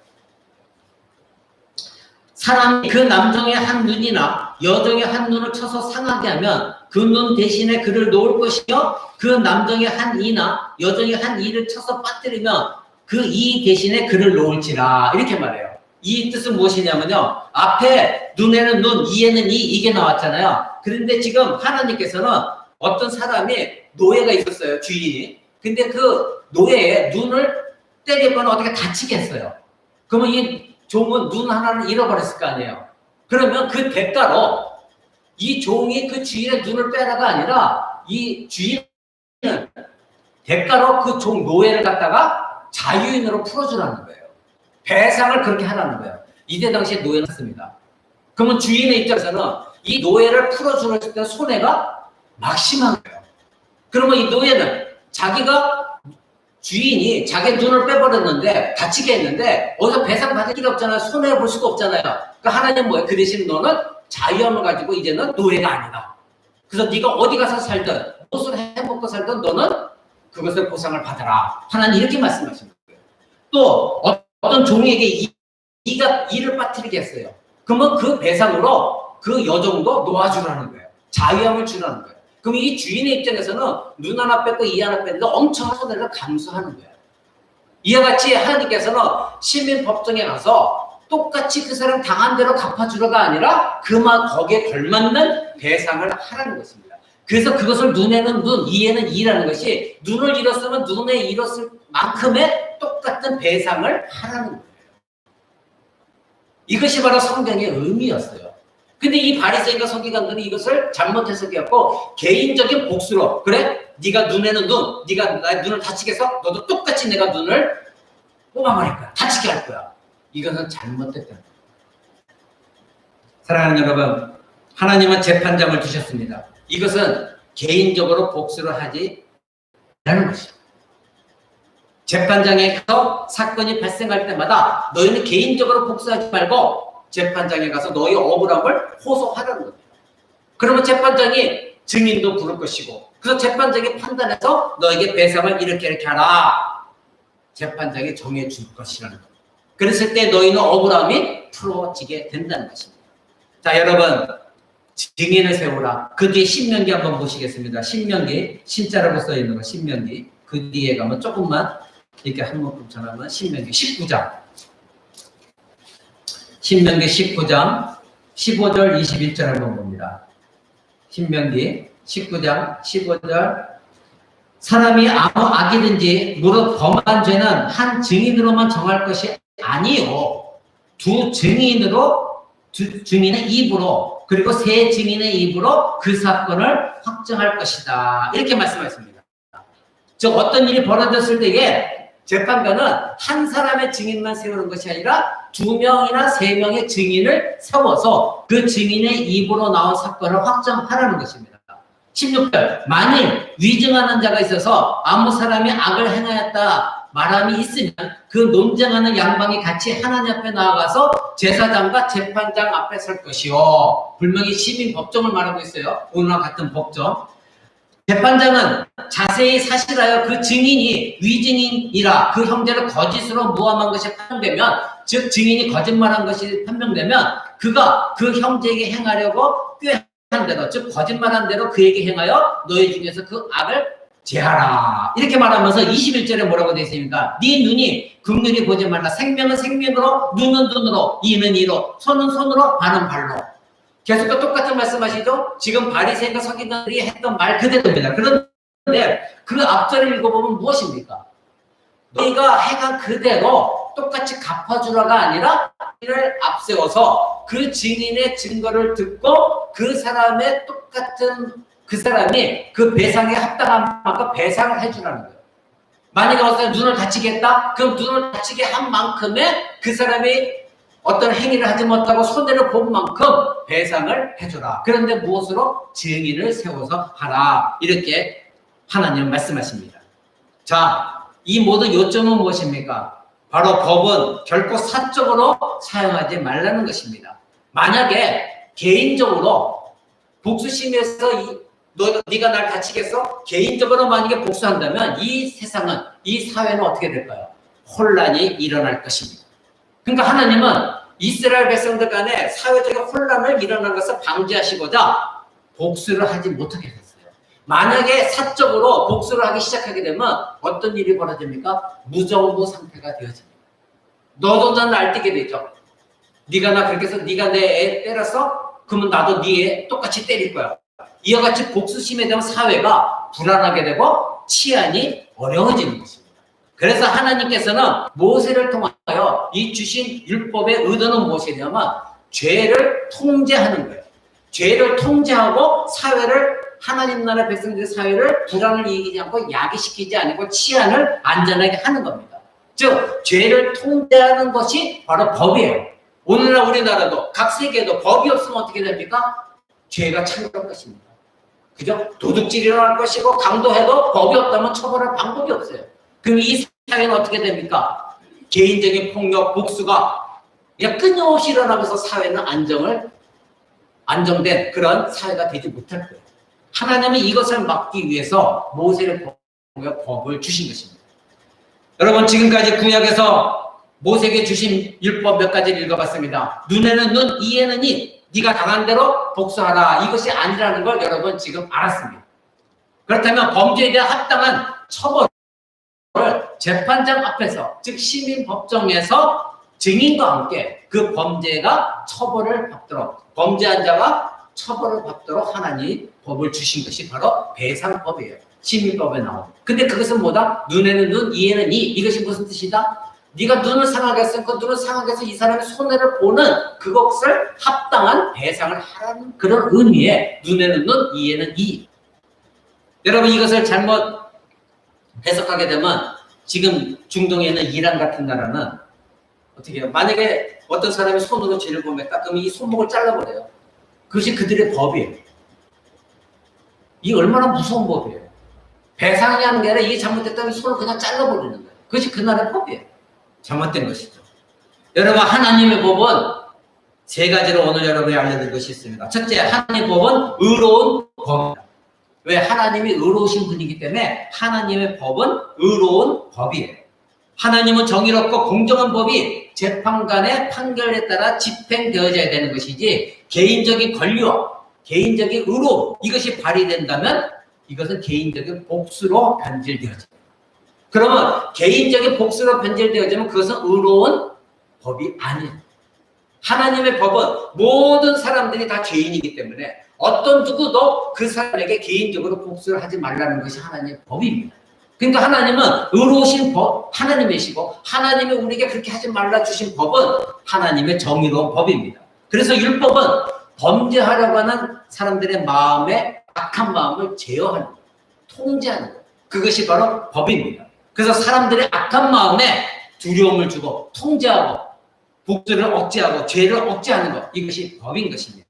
사람이 그 남성의 한 눈이나 여종의 한 눈을 쳐서 상하게 하면 그 눈 대신에 그를 놓을 것이며, 그 남성의 한 이나 여종의 한 이를 쳐서 빠뜨리면 그 이 대신에 그를 놓을지라. 이렇게 말해요. 이 뜻은 무엇이냐면요, 앞에 눈에는 눈, 이에는 이게 나왔잖아요. 그런데 지금 하나님께서는 어떤 사람이 노예가 있었어요, 주인이. 근데 그 노예의 눈을 때리면 어떻게 다치게 했어요. 그러면 이 종은 눈 하나를 잃어버렸을 거 아니에요. 그러면 그 대가로 이 종이 그 주인의 눈을 빼라가 아니라 이 주인은 대가로 그 종 노예를 갖다가 자유인으로 풀어주라는 거예요. 배상을 그렇게 하라는 거예요. 이때 당시에 노예였습니다. 그러면 주인의 입장에서는 이 노예를 풀어주는 때 손해가 막심한 거예요. 그러면 이 노예는 주인이 자기 눈을 빼버렸는데, 다치게 했는데, 어디서 배상 받을 길이 없잖아요. 손해볼 수가 없잖아요. 그러니까 하나님 뭐예요? 그 대신 너는 자유함을 가지고 이제는 노예가 아니다. 그래서 네가 어디 가서 살든, 무엇을 해먹고 살든 너는 그것을 보상을 받아라. 하나님 이렇게 말씀하시는 거예요. 또 어떤 종에게 이가 이를 빠뜨리게 했어요. 그러면 그 배상으로 그 여종도 놓아주라는 거예요. 자유함을 주라는 거예요. 그럼 이 주인의 입장에서는 눈 하나 뺐고 이 하나 뺐는데 엄청난 손해를 감수하는 거예요. 이와 같이 하나님께서는 시민법정에 가서 똑같이 그 사람 당한 대로 갚아주려가 아니라 거기에 걸맞는 배상을 하라는 것입니다. 그래서 그것을 눈에는 눈, 이에는 이라는 것이, 눈을 잃었으면 눈에 잃었을 만큼의 똑같은 배상을 하라는 거예요. 이것이 바로 성경의 의미였어요. 근데 이 바리새인과 서기관들은 이것을 잘못 해석해갖고 개인적인 복수로, 그래? 네가 눈에는 눈, 네가 나의 눈을 다치게 해서 너도 똑같이 내가 눈을 뽑아버릴 거야. 다치게 할 거야. 이것은 잘못됐다는 거예요. 사랑하는 여러분, 하나님은 재판장을 두셨습니다. 이것은 개인적으로 복수를 하지 않는 것이죠. 재판장에서 사건이 발생할 때마다 너희는 개인적으로 복수하지 말고 재판장에 가서 너희 억울함을 호소하라는 겁니다. 그러면 재판장이 증인도 부를 것이고, 그래서 재판장이 판단해서 너에게 배상을 이렇게 하라. 재판장이 정해 줄 것이라는 겁니다. 그랬을 때 너희는 억울함이 풀어지게 된다는 것입니다. 자, 여러분, 증인을 세우라. 그 뒤에 신명기 한번 보시겠습니다. 신명기, 신자라고 써 있는 거 신명기. 그 뒤에 가면 조금만 이렇게 한 번쯤 전하면 신명기 19장. 신명기 19장 15절 21절 한번 봅니다. 신명기 19장 15절. 사람이 아무 악이든지 무릇 범한 죄는 한 증인으로만 정할 것이 아니요, 두 증인의 입으로, 그리고 세 증인의 입으로 그 사건을 확정할 것이다. 이렇게 말씀하셨습니다. 즉 어떤 일이 벌어졌을 때에 재판관은 한 사람의 증인만 세우는 것이 아니라 2명이나 3명의 증인을 세워서 그 증인의 입으로 나온 사건을 확정하라는 것입니다. 16절, 만일 위증하는 자가 있어서 아무 사람이 악을 행하였다 말함이 있으면 그 논쟁하는 양방이 같이 하나님 앞에 나아가서 제사장과 재판장 앞에 설 것이요. 분명히 시민 법정을 말하고 있어요. 오늘과 같은 법정. 재판장은 자세히 사실하여 그 증인이 위증인이라 그 형제를 거짓으로 모함한 것이 판명되면, 즉 증인이 거짓말한 것이 판명되면 그가 그 형제에게 행하려고 꾀한 대로, 즉 거짓말한 대로 그에게 행하여 너희 중에서 그 악을 제하라. 이렇게 말하면서 21절에 뭐라고 되어 있습니까? 네 눈이 극률이 보지 말라. 생명은 생명으로, 눈은 눈으로, 이는 이로, 손은 손으로, 발은 발로. 계속 똑같은 말씀하시죠? 지금 바리새인과 서기관들이 했던 말 그대로입니다. 그런데 그 앞절을 읽어보면 무엇입니까? 너희가 행한 그대로 똑같이 갚아주라가 아니라 이를 앞세워서 그 증인의 증거를 듣고 그 사람의 똑같은 그 사람이 그 배상에 합당한 만큼 배상을 해주라는 거예요. 만약에 어떤 눈을 다치게 했다? 그럼 눈을 다치게 한 만큼의 그 사람이 어떤 행위를 하지 못하고 손해를 본 만큼 배상을 해줘라. 그런데 무엇으로? 증인을 세워서 하라. 이렇게 하나님은 말씀하십니다. 자, 이 모든 요점은 무엇입니까? 바로 법은 결코 사적으로 사용하지 말라는 것입니다. 만약에 개인적으로 복수심에서 네가 날 다치겠어? 개인적으로 만약에 복수한다면 이 세상은, 이 사회는 어떻게 될까요? 혼란이 일어날 것입니다. 그러니까 하나님은 이스라엘 백성들 간에 사회적인 혼란을 일어나는 것을 방지하시고자 복수를 하지 못하게 했어요. 만약에 사적으로 복수를 하기 시작하게 되면 어떤 일이 벌어집니까? 무정부 상태가 되어집니다. 너도 난 날뛰게 되죠. 네가 나 그렇게 해서 네가 내 애 때렸어? 그러면 나도 네 애 똑같이 때릴 거야. 이와 같이 복수심에 대한 사회가 불안하게 되고 치안이 어려워지는 것입니다. 그래서 하나님께서는 모세를 통하여 이 주신 율법의 의도는 무엇이냐면 죄를 통제하는 거예요. 죄를 통제하고 사회를, 하나님 나라 백성들의 사회를 불안을 이기지 않고 야기시키지 않고 치안을 안전하게 하는 겁니다. 즉 죄를 통제하는 것이 바로 법이에요. 오늘날 우리나라도 각 세계에도 법이 없으면 어떻게 됩니까? 죄가 창궐할 것입니다. 그죠? 도둑질이 일어날 것이고 강도해도 법이 없다면 처벌할 방법이 없어요. 그럼 이 사회는 어떻게 됩니까? 개인적인 폭력, 복수가 그냥 끊임없이 일어나면서 사회는 안정된 그런 사회가 되지 못할 거예요. 하나님은 이것을 막기 위해서 모세를 통해 법을 주신 것입니다. 여러분, 지금까지 구약에서 모세에게 주신 율법 몇 가지를 읽어봤습니다. 눈에는 눈, 이에는 이, 네가 당한 대로 복수하라. 이것이 아니라는 걸 여러분 지금 알았습니다. 그렇다면 범죄에 대한 합당한 처벌 재판장 앞에서, 즉 시민법정에서 증인과 함께 그 범죄가 처벌을 받도록, 범죄한 자가 처벌을 받도록 하나님 법을 주신 것이 바로 배상법이에요. 시민법에 나온. 근데 그것은 뭐다? 눈에는 눈, 이에는 이. 이것이 무슨 뜻이다? 네가 눈을 상하게 했으면 그 눈을 상하게 해서 이 사람의 손해를 보는 그것을 합당한 배상을 하라는 그런 의미의 눈에는 눈, 이에는 이. 여러분, 이것을 잘못 해석하게 되면 지금 중동에 있는 이란 같은 나라는 어떻게 해요? 만약에 어떤 사람이 손으로 죄를 범했다, 그러면 이 손목을 잘라버려요. 그것이 그들의 법이에요. 이게 얼마나 무서운 법이에요. 배상이 하는 게 아니라 이게 잘못됐다면 손을 그냥 잘라버리는 거예요. 그것이 그 나라의 법이에요. 잘못된 것이죠. 여러분, 하나님의 법은 세 가지로 오늘 여러분이 알려드릴 것이 있습니다. 첫째, 하나님의 법은 의로운 법입니다. 왜? 하나님이 의로우신 분이기 때문에 하나님의 법은 의로운 법이에요. 하나님은 정의롭고 공정한 법이 재판관의 판결에 따라 집행되어져야 되는 것이지, 개인적인 권리와 개인적인 의로 이것이 발휘된다면 이것은 개인적인 복수로 변질되어집니다. 그러면 개인적인 복수로 변질되어지면 그것은 의로운 법이 아니에요. 하나님의 법은 모든 사람들이 다 죄인이기 때문에 어떤 누구도 그 사람에게 개인적으로 복수를 하지 말라는 것이 하나님의 법입니다. 그러니까 하나님은 의로우신 법, 하나님이시고 하나님이 우리에게 그렇게 하지 말라 주신 법은 하나님의 정의로운 법입니다. 그래서 율법은 범죄하려고 하는 사람들의 마음에 악한 마음을 제어하는 것, 통제하는 것, 그것이 바로 법입니다. 그래서 사람들의 악한 마음에 두려움을 주고 통제하고 복수를 억제하고 죄를 억제하는 것, 이것이 법인 것입니다.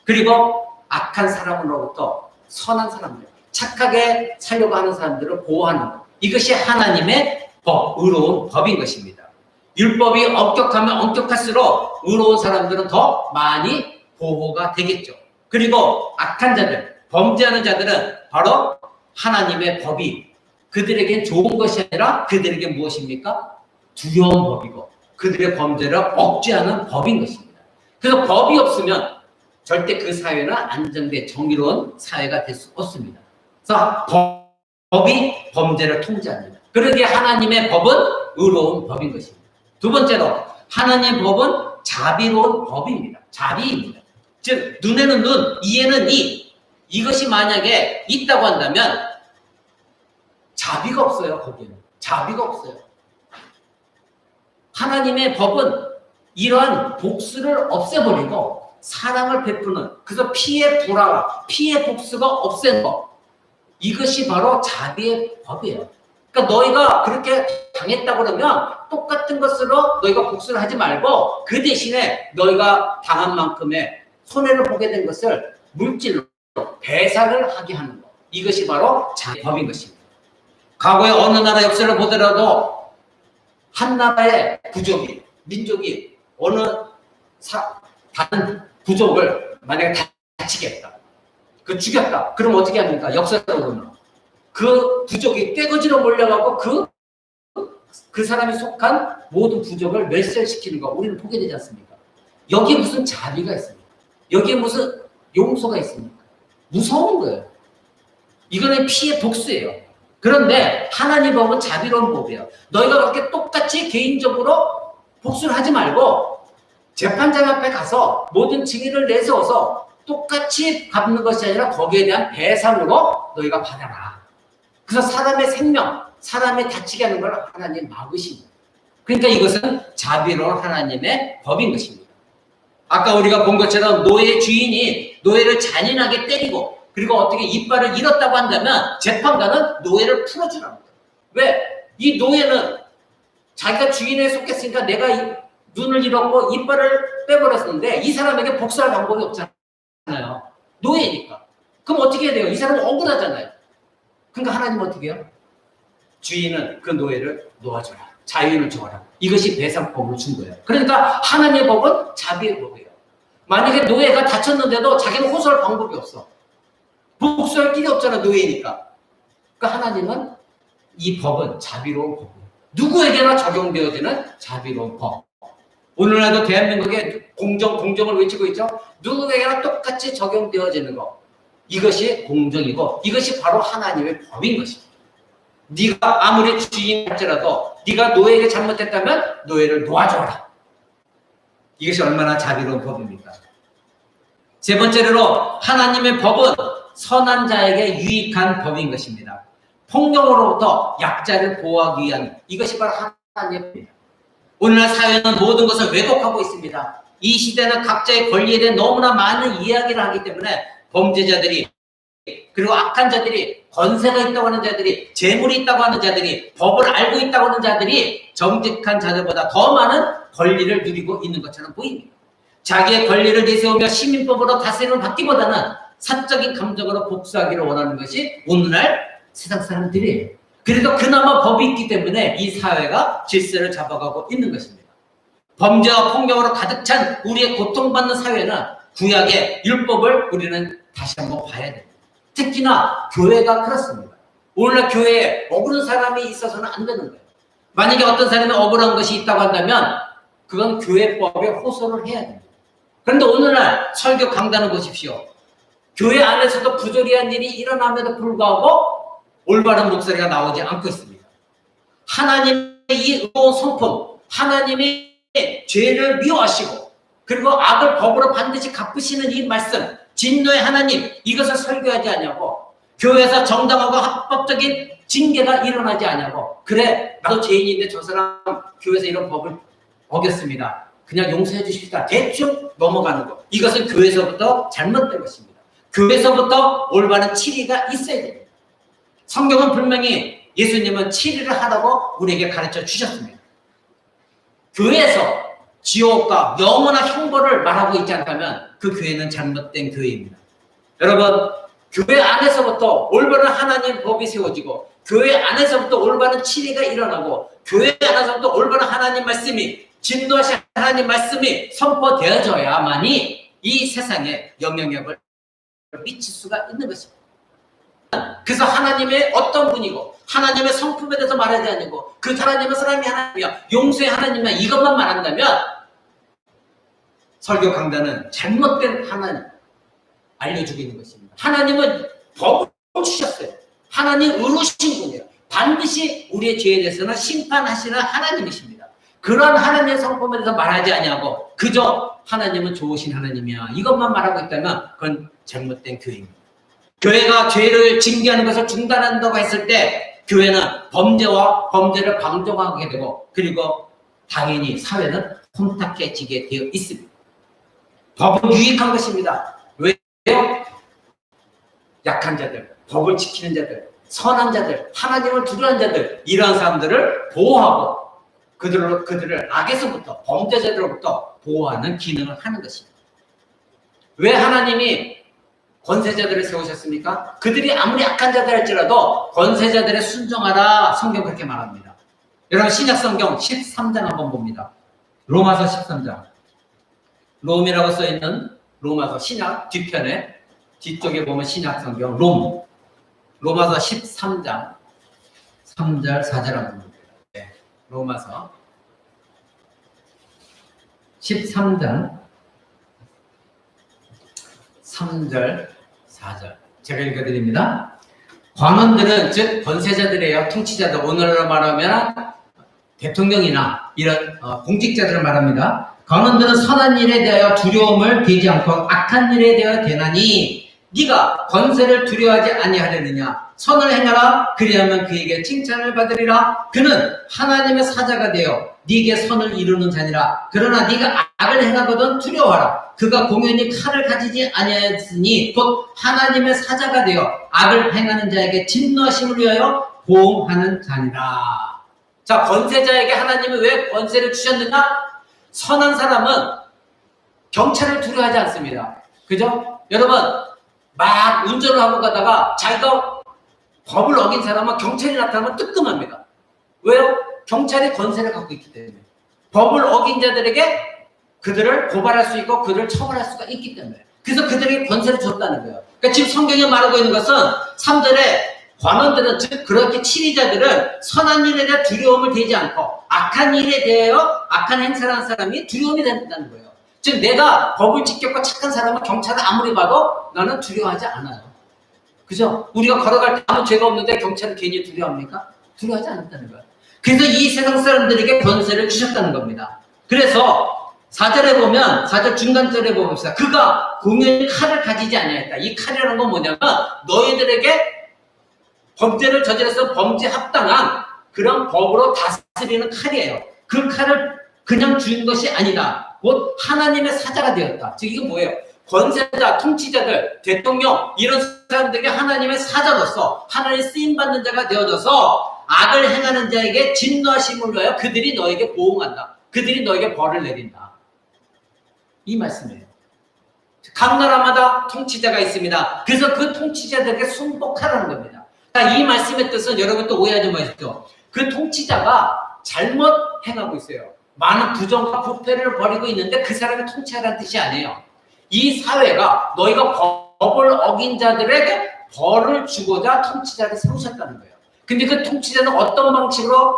그리고 악한 사람으로부터 선한 사람들, 착하게 살려고 하는 사람들을 보호하는 것, 이것이 하나님의 법, 의로운 법인 것입니다. 율법이 엄격하면 엄격할수록 의로운 사람들은 더 많이 보호가 되겠죠. 그리고 악한 자들, 범죄하는 자들은 바로 하나님의 법이 그들에게 좋은 것이 아니라 그들에게 무엇입니까? 두려운 법이고 그들의 범죄를 억제하는 법인 것입니다. 그래서 법이 없으면 절대 그 사회는 안정된 정의로운 사회가 될 수 없습니다. 그래서 법이 범죄를 통제합니다. 그러기에 하나님의 법은 의로운 법인 것입니다. 두 번째로 하나님의 법은 자비로운 법입니다. 자비입니다. 즉 눈에는 눈, 이에는 이, 이것이 만약에 있다고 한다면 자비가 없어요. 거기는 자비가 없어요. 하나님의 법은 이러한 복수를 없애버리고 사랑을 베푸는, 그래서 피해 불화와 피해 복수가 없앤 것, 이것이 바로 자비의 법이에요. 그러니까 너희가 그렇게 당했다고 그러면 똑같은 것으로 너희가 복수를 하지 말고 그 대신에 너희가 당한 만큼의 손해를 보게 된 것을 물질로 배상을 하게 하는 것, 이것이 바로 자비의 법인 것입니다. 과거의 어느 나라 역사를 보더라도 한 나라의 부족이, 민족이 어느 다른 부족을 만약에 다치겠다, 그 죽였다, 그럼 어떻게 합니까? 역사적으로는 그 부족이 떼거지로 몰려가고 그 사람이 속한 모든 부족을 멸살시키는 거 우리는 보게 되지 않습니까? 여기에 무슨 자비가 있습니까? 여기에 무슨 용서가 있습니까? 무서운 거예요. 이거는 피해 복수예요. 그런데 하나님 법은 자비로운 법이에요. 너희가 그렇게 똑같이 개인적으로 복수를 하지 말고 재판장 앞에 가서 모든 증인을 내세워서 똑같이 갚는 것이 아니라 거기에 대한 배상으로 너희가 받아라. 그래서 사람의 생명, 사람이 다치게 하는 걸 하나님 막으십니다. 그러니까 이것은 자비로운 하나님의 법인 것입니다. 아까 우리가 본 것처럼 노예 주인이 노예를 잔인하게 때리고 그리고 어떻게 이빨을 잃었다고 한다면 재판관은 노예를 풀어주라는 거예요. 왜? 이 노예는 자기가 주인에 속했으니까 내가 눈을 잃었고 이빨을 빼버렸는데 이 사람에게 복수할 방법이 없잖아요. 노예니까. 그럼 어떻게 해야 돼요? 이 사람은 억울하잖아요. 그러니까 하나님은 어떻게 해요? 주인은 그 노예를 놓아줘라. 자유를 줘라. 이것이 배상법을 준 거예요. 그러니까 하나님의 법은 자비의 법이에요. 만약에 노예가 다쳤는데도 자기는 호소할 방법이 없어. 복수할 길이 없잖아, 노예니까. 그러니까 하나님은 이 법은 자비로운 법이에요. 누구에게나 적용되어지는 자비로운 법. 오늘날도 대한민국에 공정을 외치고 있죠. 누구에게나 똑같이 적용되어지는 것. 이것이 공정이고 이것이 바로 하나님의 법인 것입니다. 네가 아무리 주인할지라도 네가 노예에게 잘못했다면 노예를 놓아줘라. 이것이 얼마나 자비로운 법입니까? 세 번째로 하나님의 법은 선한 자에게 유익한 법인 것입니다. 폭력으로부터 약자를 보호하기 위한, 이것이 바로 하나님의 법입니다. 오늘날 사회는 모든 것을 왜곡하고 있습니다. 이 시대는 각자의 권리에 대해 너무나 많은 이야기를 하기 때문에 범죄자들이, 그리고 악한 자들이, 권세가 있다고 하는 자들이, 재물이 있다고 하는 자들이, 법을 알고 있다고 하는 자들이 정직한 자들보다 더 많은 권리를 누리고 있는 것처럼 보입니다. 자기의 권리를 내세우며 시민법으로 다스림을 받기보다는 사적인 감정으로 복수하기를 원하는 것이 오늘날 세상 사람들이에요. 그래도 그나마 법이 있기 때문에 이 사회가 질서를 잡아가고 있는 것입니다. 범죄와 폭력으로 가득 찬 우리의 고통받는 사회는 구약의 율법을 우리는 다시 한번 봐야 됩니다. 특히나 교회가 그렇습니다. 오늘날 교회에 억울한 사람이 있어서는 안 되는 거예요. 만약에 어떤 사람이 억울한 것이 있다고 한다면 그건 교회법에 호소를 해야 됩니다. 그런데 오늘날 설교 강단을 보십시오. 교회 안에서도 부조리한 일이 일어남에도 불구하고 올바른 목소리가 나오지 않고 있습니다. 하나님의 이 의로운 성품, 하나님이 죄를 미워하시고 그리고 악을 법으로 반드시 갚으시는 이 말씀, 진노의 하나님, 이것을 설교하지 않냐고, 교회에서 정당하고 합법적인 징계가 일어나지 않냐고, 그래 나도 죄인인데 저 사람 교회에서 이런 법을 어겼습니다. 그냥 용서해 주십시다. 대충 넘어가는 것. 이것은 교회에서부터 잘못된 것입니다. 교회에서부터 올바른 치리가 있어야 됩니다. 성경은 분명히 예수님은 7일을 하라고 우리에게 가르쳐 주셨습니다. 교회에서 지옥과 영원한 형벌을 말하고 있지 않다면 그 교회는 잘못된 교회입니다. 여러분, 교회 안에서부터 올바른 하나님 법이 세워지고 교회 안에서부터 올바른 치리가 일어나고 교회 안에서부터 올바른 하나님 말씀이 진노하신 하나님 말씀이 선포되어져야만이 이 세상에 영향력을 미칠 수가 있는 것입니다. 그래서 하나님의 어떤 분이고 하나님의 성품에 대해서 말하지 않고 그 하나님은 사랑의 하나님이야 용서의 하나님이야 이것만 말한다면 설교 강단은 잘못된 하나님 알려주고 있는 것입니다. 하나님은 법을 주셨어요. 하나님 의로우신 분이에요. 반드시 우리의 죄에 대해서는 심판하시는 하나님이십니다. 그런 하나님의 성품에 대해서 말하지 아니하고 그저 하나님은 좋으신 하나님이야 이것만 말하고 있다면 그건 잘못된 교회입니다. 교회가 죄를 징계하는 것을 중단한다고 했을 때 교회는 범죄를 방종하게 되고 그리고 당연히 사회는 혼탁해지게 되어 있습니다. 법은 유익한 것입니다. 왜요? 약한 자들, 법을 지키는 자들, 선한 자들, 하나님을 두려워하는 자들 이런 사람들을 보호하고 그들을 악에서부터 범죄자들로부터 보호하는 기능을 하는 것입니다. 왜 하나님이 권세자들을 세우셨습니까? 그들이 아무리 약한 자들 할지라도 권세자들에 순종하라 성경 그렇게 말합니다. 여러분 신약성경 13장 한번 봅니다. 로마서 13장 롬이라고 써있는 로마서 신약 뒤편에 뒤쪽에 보면 신약성경 로마서 13장 3절 4절 한번 봅니다. 네, 로마서 13장 3절, 4절. 제가 읽어드립니다. 관원들은, 즉, 권세자들이에요. 통치자들. 오늘날로 말하면 대통령이나 이런 공직자들을 말합니다. 관원들은 선한 일에 대하여 두려움을 베이지 않고 악한 일에 대하여 대나니 네가 권세를 두려워하지 아니하려느냐. 선을 행하라. 그리하면 그에게 칭찬을 받으리라. 그는 하나님의 사자가 되어 네게 선을 이루는 자니라. 그러나 네가 악을 행하거든 두려워하라. 그가 공연히 칼을 가지지 아니하였으니 곧 하나님의 사자가 되어 악을 행하는 자에게 진노하심을 위하여 보응하는 자니라. 자, 권세자에게 하나님이 왜 권세를 주셨느냐? 선한 사람은 경찰을 두려워하지 않습니다. 그죠? 여러분 막 운전을 하고 가다가 자기가 법을 어긴 사람은 경찰이 나타나면 뜨끔합니다. 왜요? 경찰이 권세를 갖고 있기 때문에. 법을 어긴 자들에게 그들을 고발할 수 있고 그들을 처벌할 수가 있기 때문에. 그래서 그들에게 권세를 줬다는 거예요. 그러니까 지금 성경에 말하고 있는 것은 3절에 관원들은 즉 그렇게 치리자들은 선한 일에 대한 두려움을 되지 않고 악한 일에 대하여 악한 행사를 하는 사람이 두려움이 된다는 거예요. 즉 내가 법을 지켰고 착한 사람은 경찰을 아무리 봐도 나는 두려워하지 않아요. 그죠? 우리가 걸어갈 때 아무 죄가 없는데 경찰을 괜히 두려워합니까? 두려워하지 않았다는 거예요. 그래서 이 세상 사람들에게 권세를 주셨다는 겁니다. 그래서 4절에 보면 4절 중간절에 봅시다. 그가 공연히 칼을 가지지 아니하였다. 이 칼이라는 건 뭐냐면 너희들에게 범죄를 저질러서 범죄 합당한 그런 법으로 다스리는 칼이에요. 그 칼을 그냥 주는 것이 아니다. 곧 하나님의 사자가 되었다. 즉 이건 뭐예요? 권세자, 통치자들, 대통령 이런 사람들에게 하나님의 사자로서 하나님의 쓰임받는 자가 되어져서 악을 행하는 자에게 진노하심을 위하여 그들이 너에게 보응한다. 그들이 너에게 벌을 내린다. 이 말씀이에요. 각 나라마다 통치자가 있습니다. 그래서 그 통치자들에게 순복하라는 겁니다. 자, 이 말씀의 뜻은 여러분 또 오해하지 마십시오. 그 통치자가 잘못 행하고 있어요. 많은 부정과 부패를 벌이고 있는데 그 사람이 통치하라는 뜻이 아니에요. 이 사회가 너희가 법을 어긴 자들에게 벌을 주고자 통치자를 세우셨다는 거예요. 근데 그 통치자는 어떤 방식으로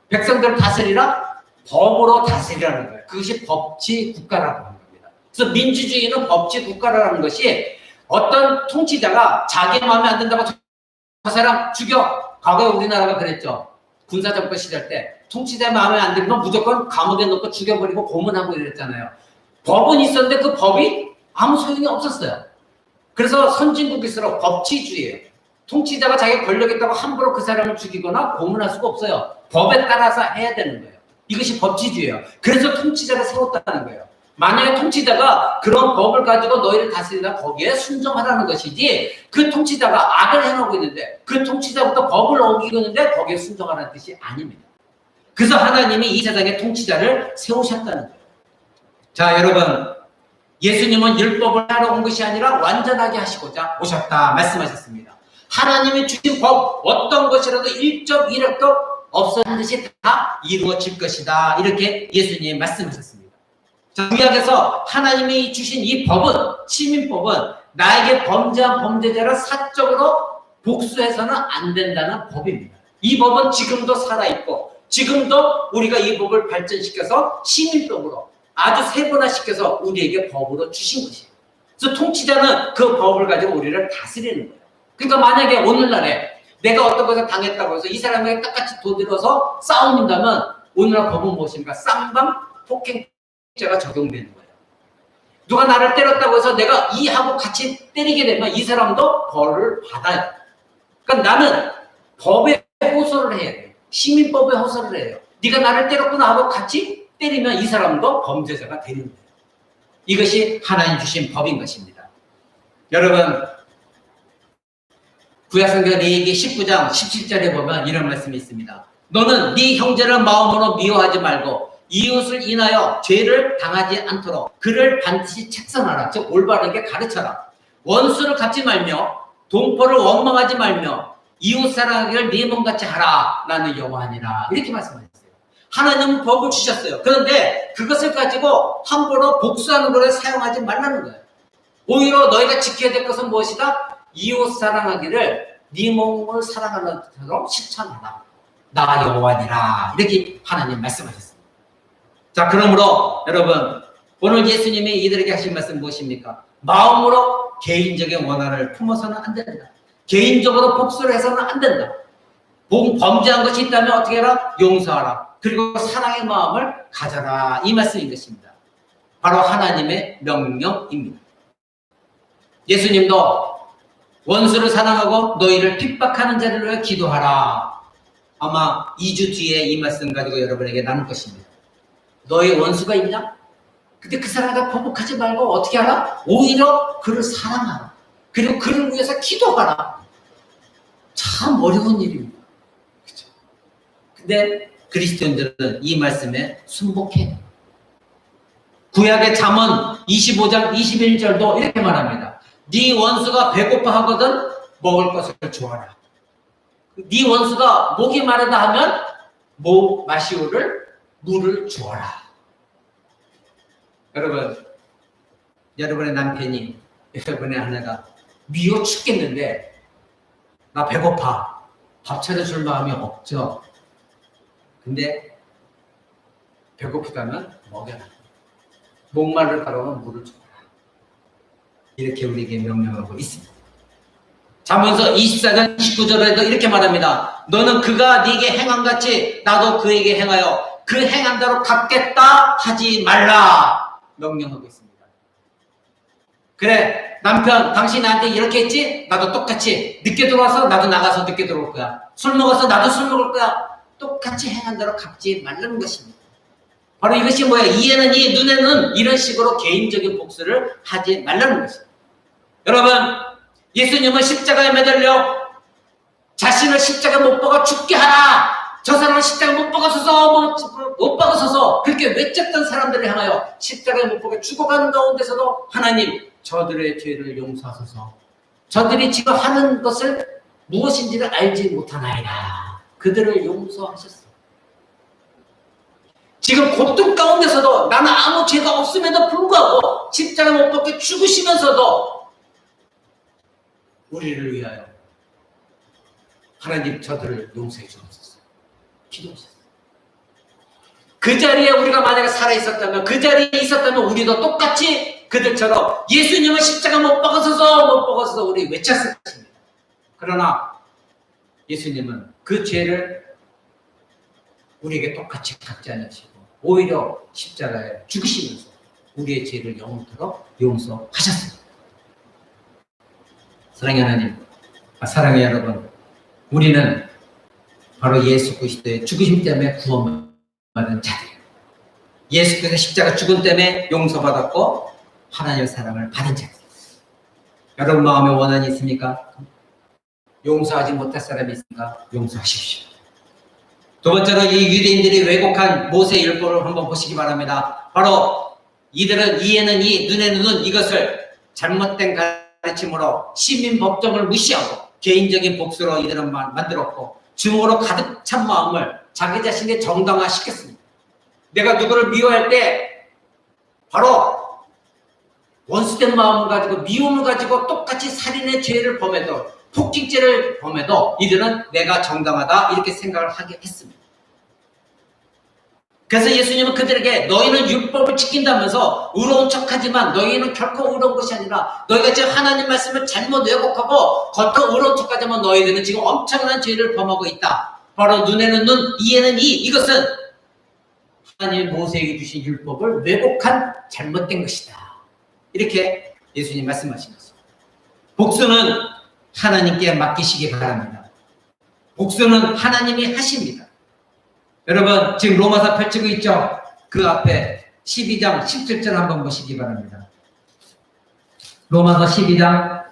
백성들을 다스리라? 법으로 다스리라는 거예요. 그것이 법치 국가라고 하는 겁니다. 그래서 민주주의는 법치 국가라는 것이 어떤 통치자가 자기 마음에 안 든다고 저 사람 죽여. 과거에 우리나라가 그랬죠. 군사정권 시절 때 통치자 마음에 안 들면 무조건 감옥에 넣고 죽여버리고 고문하고 이랬잖아요. 법은 있었는데 그 법이 아무 소용이 없었어요. 그래서 선진국일수록 법치주의예요. 통치자가 자기가 권력 있다고 함부로 그 사람을 죽이거나 고문할 수가 없어요. 법에 따라서 해야 되는 거예요. 이것이 법치주의예요. 그래서 통치자를 세웠다는 거예요. 만약에 통치자가 그런 법을 가지고 너희를 다스리다 거기에 순종하라는 것이지, 그 통치자가 악을 해놓고 있는데 그 통치자부터 법을 어기고 있는데 거기에 순종하라는 뜻이 아닙니다. 그래서 하나님이 이 세상에 통치자를 세우셨다는 거예요. 자, 여러분, 예수님은 율법을 하러 온 것이 아니라 완전하게 하시고자 오셨다 말씀하셨습니다. 하나님이 주신 법 어떤 것이라도 1.1획도 없어진 듯이 다 이루어질 것이다, 이렇게 예수님이 말씀하셨습니다. 구약에서 하나님이 주신 이 법은, 시민법은 나에게 범죄한 범죄자를 사적으로 복수해서는 안 된다는 법입니다. 이 법은 지금도 살아있고 지금도 우리가 이 법을 발전시켜서 시민법으로 아주 세분화시켜서 우리에게 법으로 주신 것이에요. 그래서 통치자는 그 법을 가지고 우리를 다스리는 거예요. 그러니까 만약에 오늘날에 내가 어떤 것을 당했다고 해서 이 사람에게 똑같이 도드려서 싸움인다면 오늘날 법은 무엇입니까? 쌍방 폭행죄가 적용되는 거예요. 누가 나를 때렸다고 해서 내가 이하고 같이 때리게 되면 이 사람도 벌을 받아요. 그러니까 나는 법에 호소를 해야 돼요. 시민법에 호소를 해요. 네가 나를 때렸구나 하고 같이 때리면 이 사람도 범죄자가 되는 거예요. 이것이 하나님 주신 법인 것입니다. 여러분, 구약성경 레위기 19장 17절에 보면 이런 말씀이 있습니다. 너는 네 형제를 마음으로 미워하지 말고 이웃을 인하여 죄를 당하지 않도록 그를 반드시 책선하라. 즉 올바르게 가르쳐라. 원수를 갚지 말며 동포를 원망하지 말며 이웃 사랑하기를 네 몸같이 하라. 나는 여호와니라. 이렇게 말씀하셨어요. 하나님은 법을 주셨어요. 그런데 그것을 가지고 함부로 복수하는 것을 사용하지 말라는 거예요. 오히려 너희가 지켜야 될 것은 무엇이다? 이웃 사랑하기를 네 몸을 사랑하는 것처럼 실천하라. 나 여호와니라. 이렇게 하나님 말씀하셨습니다. 자, 그러므로 여러분, 오늘 예수님이 이들에게 하신 말씀 무엇입니까? 마음으로 개인적인 원한을 품어서는 안 된다. 개인적으로 복수를 해서는 안 된다. 범죄한 것이 있다면 어떻게 해라? 용서하라. 그리고 사랑의 마음을 가져라. 이 말씀인 것입니다. 바로 하나님의 명령입니다. 예수님도 원수를 사랑하고 너희를 핍박하는 자를 위해 기도하라. 아마 2주 뒤에 이 말씀 가지고 여러분에게 나눌 것입니다. 너의 원수가 있냐? 근데 그 사람과 보복하지 말고 어떻게 하라? 오히려 그를 사랑하라. 그리고 그를 위해서 기도하라. 참 어려운 일입니다. 그렇죠? 근데 그리스도인들은 이 말씀에 순복해. 구약의 잠언 25장 21절도 이렇게 말합니다. 네 원수가 배고파 하거든 먹을 것을 주어라. 네 원수가 목이 마르다 하면 마시오를 물을 주어라. 여러분, 여러분의 남편이 여러분의 아내가 미워 죽겠는데 나 배고파. 밥 차려줄 마음이 없죠. 근데 배고프다면 먹여라. 목마를 가라면 물을 줘라. 이렇게 우리에게 명령하고 있습니다. 잠언서 24장 29절에도 이렇게 말합니다. 너는 그가 네게 행함같이 나도 그에게 행하여 그 행한 대로 갚겠다 하지 말라. 명령하고 있습니다. 그래, 남편, 당신이 나한테 이렇게 했지? 나도 똑같이 늦게 들어와서 나도 나가서 늦게 들어올 거야. 술 먹어서 나도 술 먹을 거야. 똑같이 행한 대로 갚지 말라는 것입니다. 바로 이것이 뭐야? 이에는 이, 눈에는 이런 식으로 개인적인 복수를 하지 말라는 것입니다. 여러분, 예수님은 십자가에 매달려 자신을 십자가에 못 박아 죽게 하라. 저 사람은 십자가에 못 박아서서 그렇게 외쳤던 사람들을 향하여 십자가에 못 박아 죽어가는 가운데서도 하나님, 저들의 죄를 용서하소서. 저들이 지금 하는 것을 무엇인지를 알지 못하나이다. 그들을 용서하셨어요. 지금 고통 가운데서도 나는 아무 죄가 없음에도 불구하고 십자가에 못 박혀 죽으시면서도 우리를 위하여 하나님, 저들을 용서해 주옵소서. 기도하셨어요. 그 자리에 우리가 만약에 살아있었다면, 그 자리에 있었다면 우리도 똑같이 그들처럼 예수님은 십자가 못 박아서서 우리 외쳤을 것입니다. 그러나 예수님은 그 죄를 우리에게 똑같이 갖지 않으시고 오히려 십자가에 죽으시면서 우리의 죄를 영원토록 용서하셨습니다. 사랑의 하나님, 사랑의 여러분, 우리는 바로 예수 그리스도의 죽으심 때문에 구원받은 자들이에요. 예수께서 십자가 죽음 때문에 용서받았고 하나님의 사랑을 받은 자. 여러분 마음에 원한이 있습니까? 용서하지 못할 사람이 있습니까? 용서하십시오. 두 번째로 이 유대인들이 왜곡한 모세의 율법을 한번 보시기 바랍니다. 바로 이들은 이에는 이, 눈에는 눈, 이것을 잘못된 가르침으로 시민 법정을 무시하고 개인적인 복수로 이들은 만들었고 증오로 가득 찬 마음을 자기 자신의 정당화시켰습니다. 내가 누구를 미워할 때 바로 원수된 마음을 가지고 미움을 가지고 똑같이 살인의 죄를 범해도 폭행죄를 범해도 이들은 내가 정당하다 이렇게 생각을 하게 했습니다. 그래서 예수님은 그들에게 너희는 율법을 지킨다면서 의로운 척하지만 너희는 결코 의로운 것이 아니라 너희가 지금 하나님 말씀을 잘못 왜곡하고 겉으로 의로운 척하지만 너희들은 지금 엄청난 죄를 범하고 있다. 바로 눈에는 눈, 이에는 이, 이것은 하나님 모세에게 주신 율법을 왜곡한 잘못된 것이다. 이렇게 예수님 말씀하신 것입니다. 복수는 하나님께 맡기시기 바랍니다. 복수는 하나님이 하십니다. 여러분 지금 로마서 펼치고 있죠? 그 앞에 12장 17절 한번 보시기 바랍니다. 로마서 12장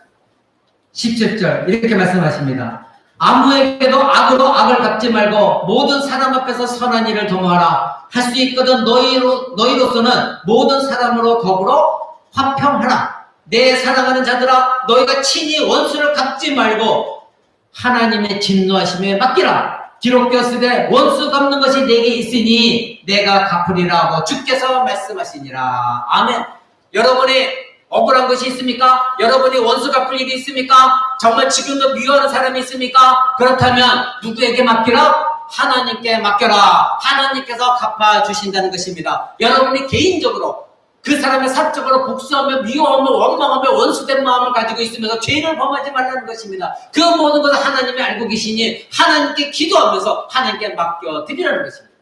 17절 이렇게 말씀하십니다. 아무에게도 악으로 악을 갚지 말고 모든 사람 앞에서 선한 일을 도모하라. 할 수 있거든 너희로서는 모든 사람으로 더불어 화평하라. 내 사랑하는 자들아 너희가 친히 원수를 갚지 말고 하나님의 진노하심에 맡기라. 기록되었으되 원수 갚는 것이 내게 있으니 내가 갚으리라 하고 주께서 말씀하시니라. 아멘. 여러분이 억울한 것이 있습니까? 여러분이 원수 갚을 일이 있습니까? 정말 지금도 미워하는 사람이 있습니까? 그렇다면 누구에게 맡기라? 하나님께 맡겨라. 하나님께서 갚아주신다는 것입니다. 여러분이 개인적으로 그 사람의 사적으로 복수하며 미워하며 원망하며 원수된 마음을 가지고 있으면서 죄를 범하지 말라는 것입니다. 그 모든 것을 하나님이 알고 계시니 하나님께 기도하면서 하나님께 맡겨드리라는 것입니다.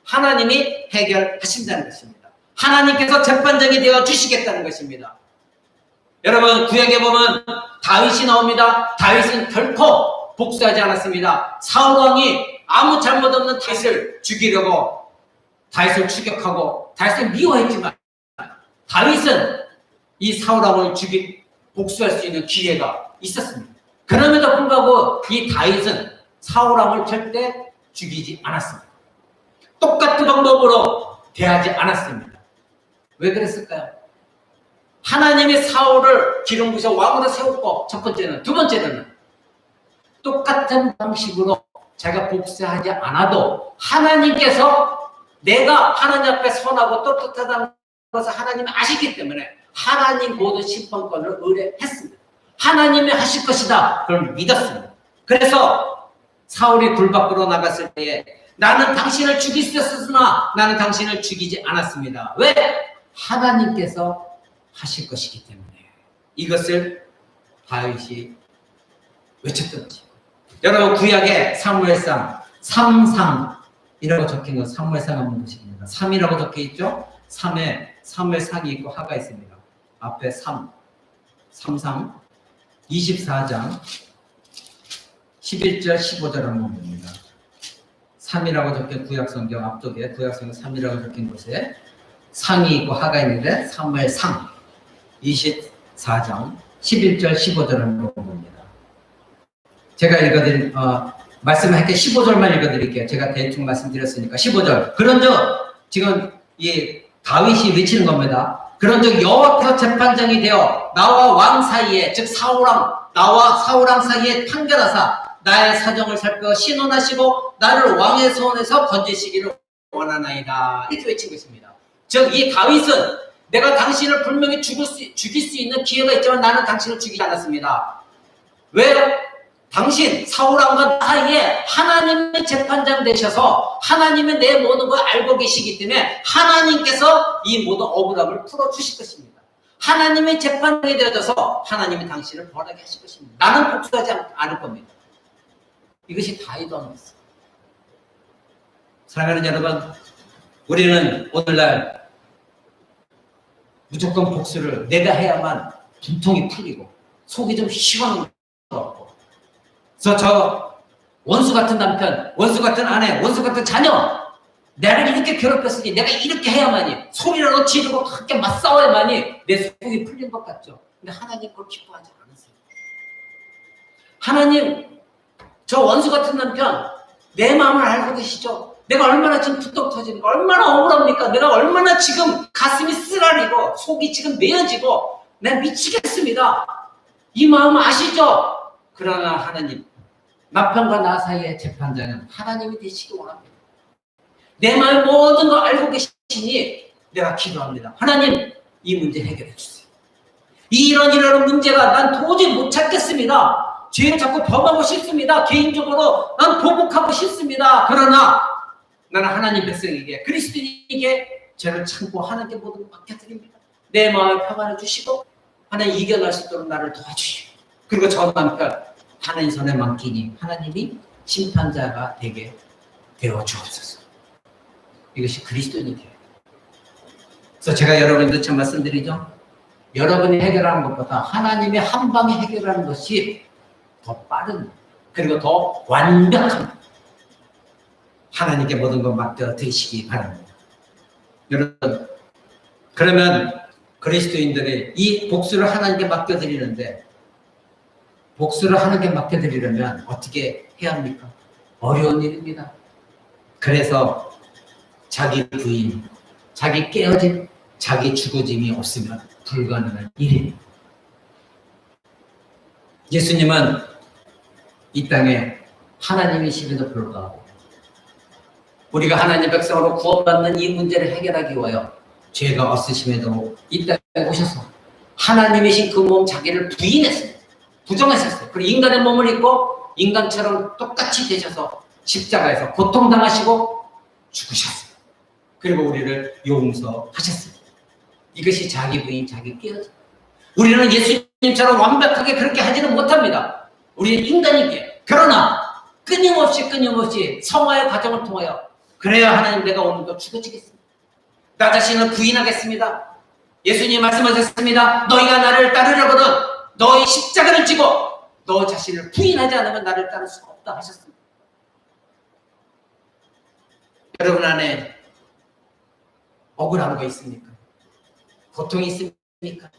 하나님이 해결하신다는 것입니다. 하나님께서 재판장이 되어 주시겠다는 것입니다. 여러분 구약에 보면 다윗이 나옵니다. 다윗은 결코 복수하지 않았습니다. 사울왕이 아무 잘못 없는 다윗을 죽이려고 다윗을 추격하고 다윗을 미워했지만 다윗은 이 사울왕을 복수할 수 있는 기회가 있었습니다. 그럼에도 불구하고 이 다윗은 사울왕을 절대 죽이지 않았습니다. 똑같은 방법으로 대하지 않았습니다. 왜 그랬을까요? 하나님이 사울을 기름 부으셔 왕으로 세웠고 첫 번째는, 두 번째는 똑같은 방식으로 자기가 복수하지 않아도 하나님께서 내가 하나님 앞에 선하고 떳떳하다는 것을 하나님이 아시기 때문에 하나님 모든 심판권을 의뢰했습니다. 하나님이 하실 것이다. 그걸 믿었습니다. 그래서 사울이 굴 밖으로 나갔을 때에 나는 당신을 죽일 수 있었으나 나는 당신을 죽이지 않았습니다. 왜? 하나님께서 하실 것이기 때문에. 이것을 다윗이 외쳤던 거죠. 여러분 구약의 사무엘상 3상이라고 적힌 거 사무엘상 한번 보십니다. 3이라고 적혀 있죠? 3에 사무엘상이 있고 하가 있습니다. 앞에 3상 24장 11절 15절 한번 봅니다. 3이라고 적힌 구약성경 앞쪽에 구약성경 3이라고 적힌 곳에 상이 있고 하가 있는데 사무엘상 24장 11절 15절 한번 봅니다. 제가 말씀할게 15절만 읽어드릴게요. 제가 대충 말씀드렸으니까 15절. 그런즉 지금 이 다윗이 외치는 겁니다. 그런즉 여호와께서 재판장이 되어 나와 왕 사이에 즉 나와 사울왕 사이에 판결하사 나의 사정을 살펴 신원하시고 나를 왕의 손에서 건지시기를 원하나이다. 이렇게 외친 것입니다. 즉 이 다윗은 내가 당신을 분명히 죽일 수 있는 기회가 있지만 나는 당신을 죽이지 않았습니다. 왜? 당신 사울왕과 사이에 하나님의 재판장 되셔서 하나님의 내 모든 걸 알고 계시기 때문에 하나님께서 이 모든 억울함을 풀어주실 것입니다. 하나님의 재판장이 되어져서 하나님이 당신을 벌하게 하실 것입니다. 나는 복수하지 않을 겁니다. 이것이 다윗 왕이었어요. 사랑하는 여러분, 우리는 오늘날 무조건 복수를 내가 해야만 분통이 풀리고 속이 좀 시원한 것 같고, 그래서 저 원수 같은 남편, 원수 같은 아내, 원수 같은 자녀 나를 이렇게 괴롭혔으니 내가 이렇게 해야만이, 소리라도 지르고 함께 맞싸워야만이 내 속이 풀린 것 같죠. 근데 하나님 그걸 기뻐하지 않으세요. 하나님, 저 원수 같은 남편 내 마음을 알고 계시죠? 내가 얼마나 지금 부떡 터지는 거, 얼마나 억울합니까? 내가 얼마나 지금 가슴이 쓰라리고 속이 지금 메어지고 내가 미치겠습니다. 이 마음 아시죠? 그러나 하나님, 남편과 나 사이의 재판자는 하나님이 되시기 원합니다. 내 마음 모든 걸 알고 계시니 내가 기도합니다. 하나님, 이 문제 해결해 주세요. 이런 문제가 난 도저히 못 찾겠습니다. 죄를 자꾸 범하고 싶습니다. 개인적으로 난 보복하고 싶습니다. 그러나 나는 하나님 백성에게, 그리스도인에게 죄를 참고 하나님께 모든 걸 맡겨드립니다. 내 마음을 평안해 주시고 하나님 이겨낼 수 있도록 나를 도와주시고, 그리고 저 남편 하나님 손에 맡기니 하나님이 심판자가 되게 되어 주옵소서. 이것이 그리스도인이 돼요. 그래서 제가 여러분들 참 말씀드리죠. 여러분이 해결하는 것보다 하나님이 한 방에 해결하는 것이 더 빠른, 그리고 더 완벽한, 하나님께 모든 것 맡겨드리시기 바랍니다. 여러분, 그러면 그리스도인들이 이 복수를 하나님께 맡겨드리는데, 복수를 하나님께 맡겨드리려면 어떻게 해야 합니까? 어려운 일입니다. 그래서 자기 부인, 자기 깨어짐, 자기 죽어짐이 없으면 불가능한 일입니다. 예수님은 이 땅에 하나님이심에도 불구하고 우리가 하나님 백성으로 구원받는 이 문제를 해결하기 위하여 죄가 없으심에도 이 땅에 오셔서 하나님이신 그 몸 자기를 부인했습니다. 부정했었어요. 그리고 인간의 몸을 입고 인간처럼 똑같이 되셔서 십자가에서 고통당하시고 죽으셨어요. 그리고 우리를 용서하셨습니다. 이것이 자기 부인, 자기 깨어짐. 우리는 예수님처럼 완벽하게 그렇게 하지는 못합니다. 우리는 인간이기에. 그러나 끊임없이 성화의 과정을 통하여, 그래야 하나님, 내가 오늘도 죽어지겠습니다. 나 자신을 부인하겠습니다. 예수님 말씀하셨습니다. 너희가 나를 따르려거든 너희 십자가를 지고 너 자신을 부인하지 않으면 나를 따를 수가 없다 하셨습니다. 여러분 안에 억울한 거 있습니까? 고통이 있습니까?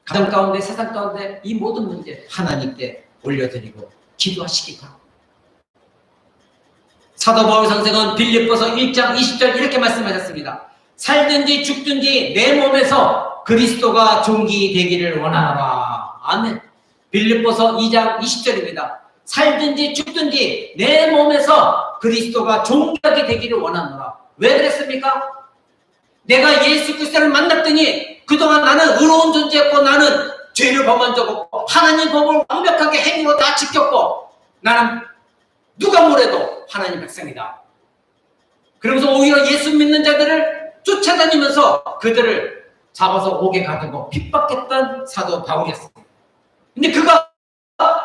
가정 가운데, 세상 가운데 이 모든 문제 하나님께 올려드리고 기도하시기 바랍니다. 사도 바울 선생은 빌립보서 1장 20절 이렇게 말씀하셨습니다. 살든지 죽든지 내 몸에서 그리스도가 존귀 되기를 원하노라. 아멘. 빌립보서 2장 20절입니다. 살든지 죽든지 내 몸에서 그리스도가 존귀하게 되기를 원하노라. 왜 그랬습니까? 내가 예수 그리스도를 만났더니 그동안 나는 의로운 존재였고, 나는 죄를 범한 적 없고, 하나님 법을 완벽하게 행위로 다 지켰고, 나는 누가 뭐래도 하나님 백성이다. 그러면서 오히려 예수 믿는 자들을 쫓아다니면서 그들을 잡아서 옥에 가두고 핍박했던 사도 바울이었습니다. 근데 그가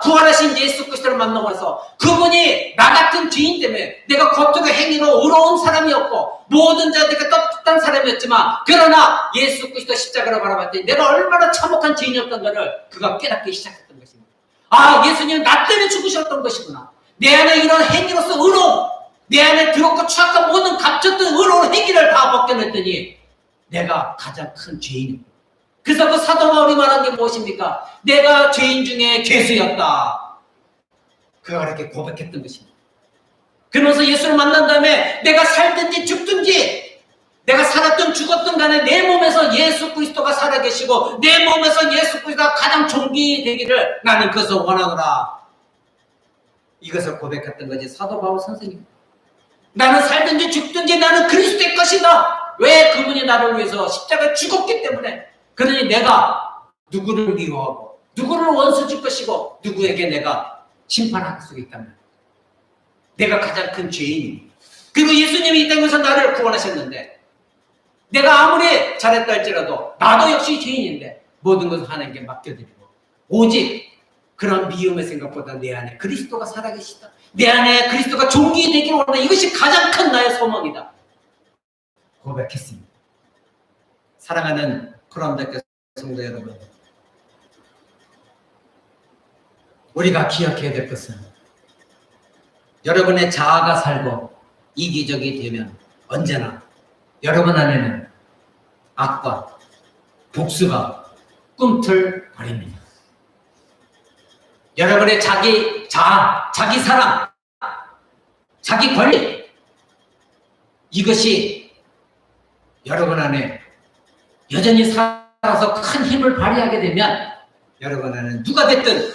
부활하신 예수 그리스도를 만나고 나서 그분이 나 같은 죄인 때문에, 내가 겉으로 행위로 의로운 사람이었고 모든 자들에게 떳떳한 사람이었지만, 그러나 예수 그리스도 십자가를 바라봤더니 내가 얼마나 참혹한 죄인이었던 것을 그가 깨닫기 시작했던 것입니다. 아, 예수님은 나 때문에 죽으셨던 것이구나. 내 안에 이런 행위로서 의로움, 내 안에 더럽고 추악한 모든 갇혔던 의로운 행위를 다 벗겨냈더니 내가 가장 큰 죄인입니다. 그래서 그 사도 바울이 말한 게 무엇입니까? 내가 죄인 중에 괴수였다. 그가 그렇게 고백했던 것입니다. 그러면서 예수를 만난 다음에 내가 살든지 죽든지, 내가 살았든 죽었든 간에 내 몸에서 예수 그리스도가 살아계시고 내 몸에서 예수 그리스도가 가장 존귀되기를 나는 그것을 원하노라. 이것을 고백했던 것이 사도 바울 선생님. 나는 살든지 죽든지 나는 그리스도의 것이다. 왜? 그분이 나를 위해서 십자가에 죽었기 때문에. 그러니 내가 누구를 미워하고 누구를 원수 줄 것이고 누구에게 내가 심판할 수 있다면 내가 가장 큰 죄인입니다. 그리고 예수님이 이 땅에서 나를 구원하셨는데, 내가 아무리 잘했다 할지라도 나도 역시 죄인인데 모든 것을 하나님께 맡겨드리고, 오직 그런 미움의 생각보다 내 안에 그리스도가 살아계시다, 내 안에 그리스도가 존귀되기를 원한다, 이것이 가장 큰 나의 소망이다 고백했습니다. 사랑하는 코람대교 성도 여러분, 우리가 기억해야 될 것은 여러분의 자아가 살고 이기적이 되면 언제나 여러분 안에는 악과 복수가 꿈틀거립니다. 여러분의 자기 자아, 자기 사랑, 자기 권리, 이것이 여러분 안에 여전히 살아서 큰 힘을 발휘하게 되면 여러분 안에는 누가 됐든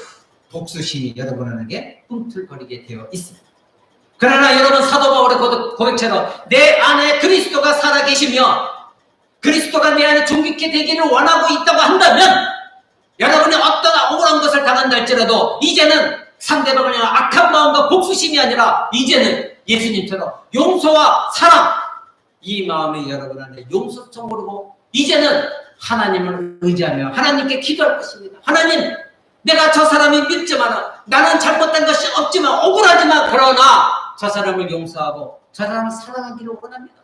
복수심이 여러분 안에 꿈틀거리게 되어 있습니다. 그러나 여러분 사도 바울의 고백처럼 내 안에 그리스도가 살아계시며 그리스도가 내 안에 존귀케 되기를 원하고 있다고 한다면 여러분이 어떤 억울한 것을 당한다 할지라도 이제는 상대방을 향한 악한 마음과 복수심이 아니라 이제는 예수님처럼 용서와 사랑, 이 마음이 여러분 안에 용서성 오르고 이제는 하나님을 의지하며 하나님께 기도할 것입니다. 하나님, 내가 저 사람이 믿지 마라. 나는 잘못된 것이 없지만 억울하지만 그러나 저 사람을 용서하고 저 사람을 사랑하기를 원합니다.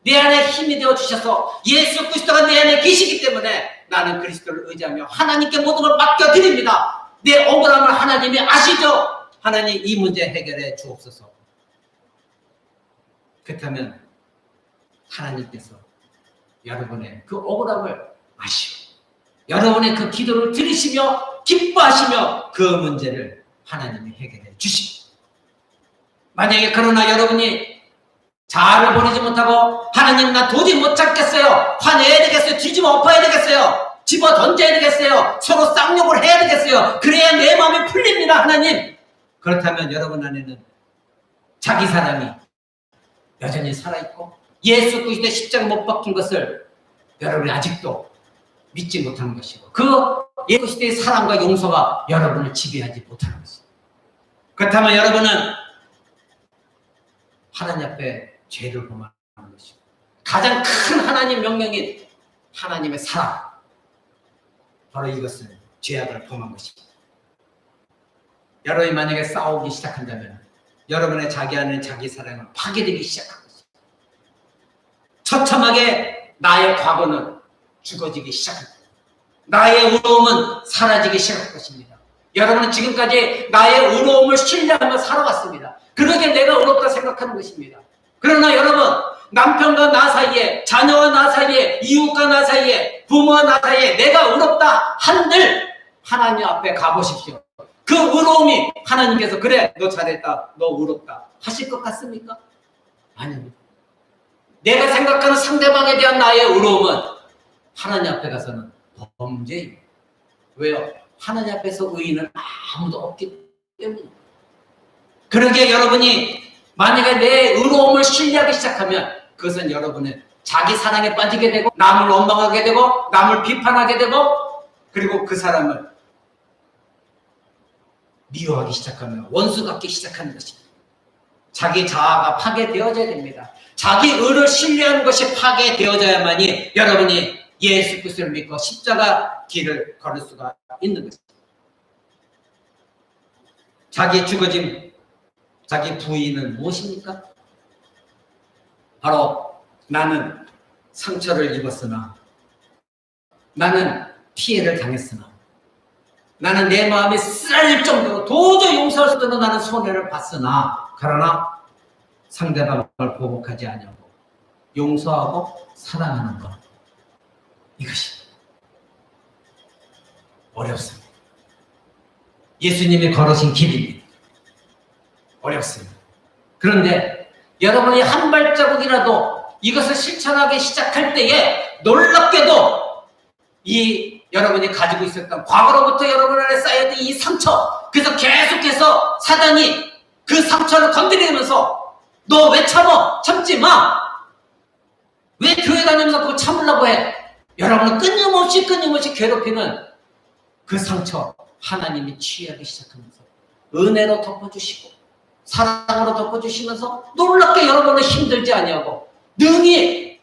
내 안에 힘이 되어 주셔서 예수 그리스도가 내 안에 계시기 때문에 나는 그리스도를 의지하며 하나님께 모든 걸 맡겨드립니다. 내 억울함을 하나님이 아시죠? 하나님 이 문제 해결해 주옵소서. 그렇다면 하나님께서 여러분의 그 억울함을 아시고 여러분의 그 기도를 들으시며 기뻐하시며 그 문제를 하나님이 해결해 주십니다. 만약에 그러나 여러분이 자아를 버리지 못하고 하나님 나 도저히 못 찾겠어요. 화내야 되겠어요. 뒤집어 엎어야 되겠어요. 집어 던져야 되겠어요. 서로 쌍욕을 해야 되겠어요. 그래야 내 마음이 풀립니다. 하나님. 그렇다면 여러분 안에는 자기 사랑이 여전히 살아있고 예수 그리스도의 십자가 못 박힌 것을 여러분이 아직도 믿지 못하는 것이고 그 예수 그리스도의 사랑과 용서가 여러분을 지배하지 못하는 것입니다. 그렇다면 여러분은 하나님 앞에 죄를 범하는 것이고 가장 큰 하나님 명령인 하나님의 사랑, 바로 이것을 죄악을 범한 것입니다. 여러분이 만약에 싸우기 시작한다면 여러분의 자기 안에 자기 사랑은 파괴되기 시작한 것입니다. 처참하게 나의 과거는 죽어지기 시작합니다. 나의 의로움은 사라지기 시작할 것입니다. 여러분은 지금까지 나의 의로움을 신뢰하며 살아왔습니다. 그러게 내가 의롭다 생각하는 것입니다. 그러나 여러분, 남편과 나 사이에, 자녀와 나 사이에, 이웃과 나 사이에, 부모와 나 사이에 내가 의롭다 한들 하나님 앞에 가보십시오. 그 의로움이 하나님께서 그래 너 잘했다, 너 의롭다 하실 것 같습니까? 아닙니다. 내가 생각하는 상대방에 대한 나의 의로움은 하나님 앞에 가서는 범죄입니다. 왜요? 하나님 앞에서 의인은 아무도 없기 때문입니다. 그러기에 여러분이 만약에 내 의로움을 신뢰하기 시작하면 그것은 여러분의 자기 사랑에 빠지게 되고 남을 원망하게 되고 남을 비판하게 되고 그리고 그 사람을 미워하기 시작하면 원수 같기 시작하는 것입니다. 자기 자아가 파괴되어져야 됩니다. 자기 의를 신뢰하는 것이 파괴되어져야만이 여러분이 예수 그리스도를 믿고 십자가 길을 걸을 수가 있는 것입니다. 자기 죽어짐, 자기 부인은 무엇입니까? 바로 나는 상처를 입었으나 나는 피해를 당했으나 나는 내 마음이 쓰라릴 정도로 도저히 용서할 수 없는 나는 손해를 봤으나 그러나 상대방을 보복하지 아니하고 용서하고 사랑하는 것, 이것이 어렵습니다. 예수님이 걸으신 길입니다. 어렵습니다. 그런데 여러분이 한 발자국이라도 이것을 실천하기 시작할 때에 놀랍게도 이 여러분이 가지고 있었던 과거로부터 여러분 안에 쌓여있던 이 상처, 그래서 계속해서 사단이 그 상처를 건드리면서 너 왜 참어? 참지 마! 왜 교회 다니면서 그거 참으려고 해? 여러분을 끊임없이 괴롭히는 그 상처 하나님이 취하기 시작하면서 은혜로 덮어주시고 사랑으로 덮어주시면서 놀랍게 여러분을 힘들지 아니하고 능히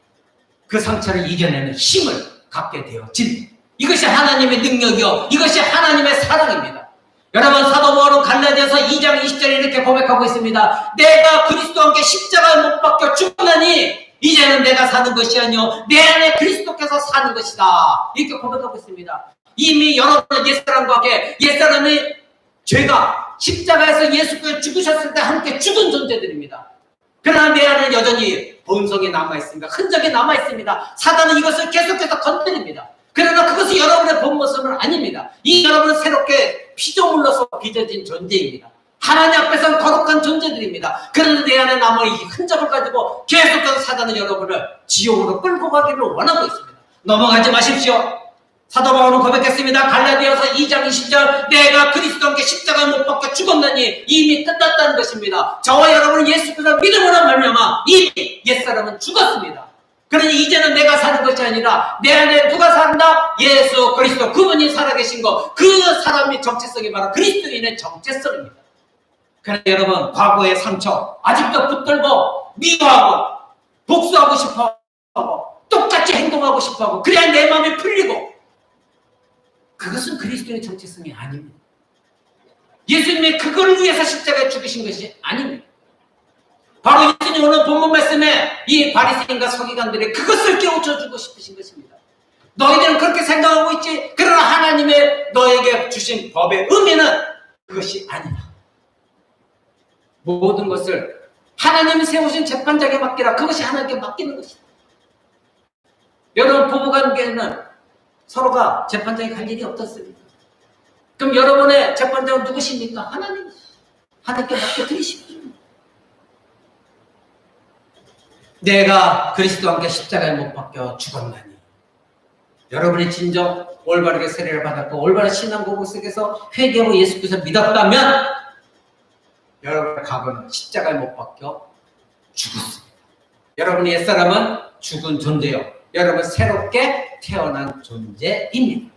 그 상처를 이겨내는 힘을 갖게 되어진 이것이 하나님의 능력이요 이것이 하나님의 사랑입니다. 여러분 사도 바울은 갈라디아서 2장 20절에 이렇게 고백하고 있습니다. 내가 그리스도와 함께 십자가에 못 박혀 죽으나니 이제는 내가 사는 것이 아니요 내 안에 그리스도께서 사는 것이다. 이렇게 고백하고 있습니다. 이미 여러분은 옛사람과 함께 옛사람의 죄가 십자가에서 예수께서 죽으셨을 때 함께 죽은 존재들입니다. 그러나 내 안에 여전히 본성이 남아있습니다. 흔적이 남아있습니다. 사단은 이것을 계속해서 건드립니다. 그러나 그것이 여러분의 본 모습은 아닙니다. 이 여러분은 새롭게 피조물로서 빚어진 존재입니다. 하나님 앞에서는 거룩한 존재들입니다. 그런데 내 안에 남은 이 흔적을 가지고 계속해서 사단은 여러분을 지옥으로 끌고 가기를 원하고 있습니다. 넘어가지 마십시오. 사도 바울은 고백했습니다. 갈라디아서 2장 20절, 내가 그리스도와 함께 십자가에 못 박혀 죽었나니 이미 끝났다는 것입니다. 저와 여러분은 예수 그리스도를 믿음으로 말미암아 이미 옛사람은 죽었습니다. 그러니 이제는 내가 사는 것이 아니라 내 안에 누가 산다? 예수 그리스도, 그분이 살아계신 것, 그 사람의 정체성이 바로 그리스도인의 정체성입니다. 그러나 여러분, 과거의 상처 아직도 붙들고 미워하고 복수하고 싶어하고 똑같이 행동하고 싶어하고, 그래야 내 마음이 풀리고, 그것은 그리스도의 정체성이 아닙니다. 예수님이 그걸 위해서 십자가에 죽으신 것이 아닙니다. 바로 예수님 오늘 본문 말씀에 이 바리새인과 서기관들이 그것을 깨우쳐주고 싶으신 것입니다. 너희들은 그렇게 생각하고 있지, 그러나 하나님의 너에게 주신 법의 의미는 그것이 아니다. 모든 것을 하나님이 세우신 재판장에 맡기라. 그것이 하나님께 맡기는 것이다. 여러분, 부부관계는 서로가 재판장에 갈 일이 어떻습니까? 그럼 여러분의 재판장은 누구십니까? 하나님. 하나님께 맡겨드리십시오. 내가 그리스도와 함께 십자가에 못 박혀 죽었나니, 여러분이 진정 올바르게 세례를 받았고 올바른 신앙 고백 속에서 회개하고 예수 그리스도를 믿었다면 여러분의 과거는 십자가에 못 박혀 죽었습니다. 여러분의 옛사람은 죽은 존재요, 여러분 새롭게 태어난 존재입니다.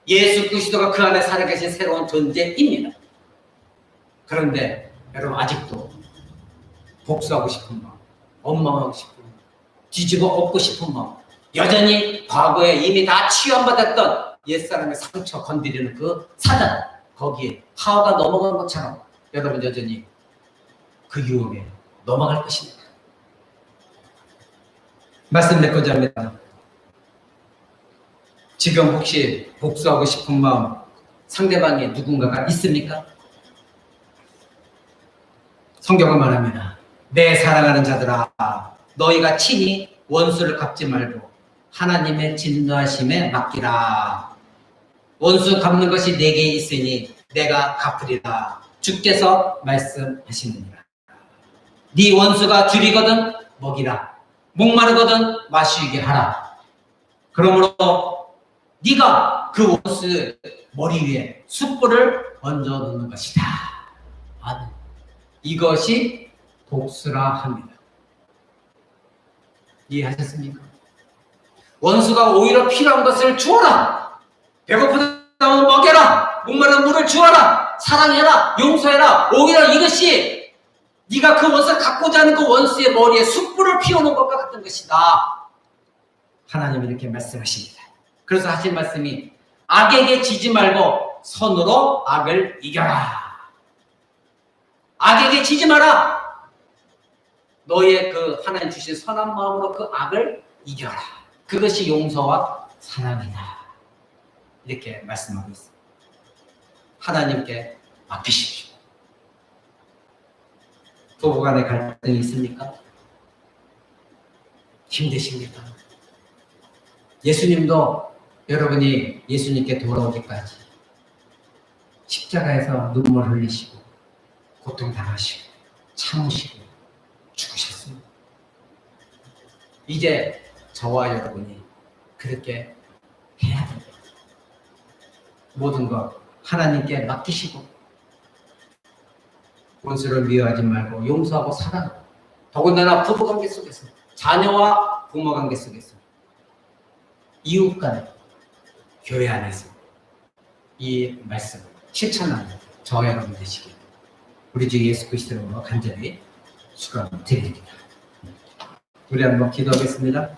예수 그리스도가 그 안에 살아계신 새로운 존재입니다. 그런데 여러분, 아직도 복수하고 싶은 마음, 원망하고 싶은 마음, 뒤집어 엎고 싶은 마음, 여전히 과거에 이미 다 치유받았던 옛사람의 상처 건드리는 그 사단, 거기에 하와가 넘어간 것처럼 여러분 여전히 그 유혹에 넘어갈 것입니다. 말씀 맺고자 합니다. 지금 혹시 복수하고 싶은 마음, 상대방이 누군가가 있습니까? 성경은 말합니다. 내 사랑하는 자들아, 너희가 친히 원수를 갚지 말고 하나님의 진노하심에 맡기라. 원수 갚는 것이 내게 있으니 내가 갚으리라. 주께서 말씀하시느니라. 네 원수가 줄이거든 먹이라. 목마르거든 마시게 하라. 그러므로 네가 그 원수 머리 위에 숯불을 얹어 놓는 것이다. 아멘. 이것이 복수라 합니다. 이해하셨습니까? 원수가 오히려 필요한 것을 주어라. 배고프다면 먹여라. 목마른 물을 주어라. 사랑해라. 용서해라. 오히려 이것이 네가 그 원수를 갖고자 하는 그 원수의 머리에 숯불을 피우는 것과 같은 것이다. 하나님이 이렇게 말씀하십니다. 그래서 하신 말씀이 악에게 지지 말고 선으로 악을 이겨라. 악에게 지지 마라. 너의 그 하나님 주신 선한 마음으로 그 악을 이겨라. 그것이 용서와 사랑이다. 이렇게 말씀하고 있습니다. 하나님께 맡기십시오. 부부간의 갈등이 있습니까? 힘드십니까? 예수님도 여러분이 예수님께 돌아오기까지 십자가에서 눈물 흘리시고 고통당하시고 참으시고 죽으셨습니다. 이제 저와 여러분이 그렇게 해야 됩니다. 모든 것 하나님께 맡기시고 원수를 미워하지 말고 용서하고 사랑하고, 더군다나 부부관계 속에서, 자녀와 부모관계 속에서, 이웃 간에, 교회 안에서 이 말씀을 실천하는 저와 여러분 되시길 우리 주 예수 그리스도로 간절히 축원드립니다. 우리 한번 기도하겠습니다.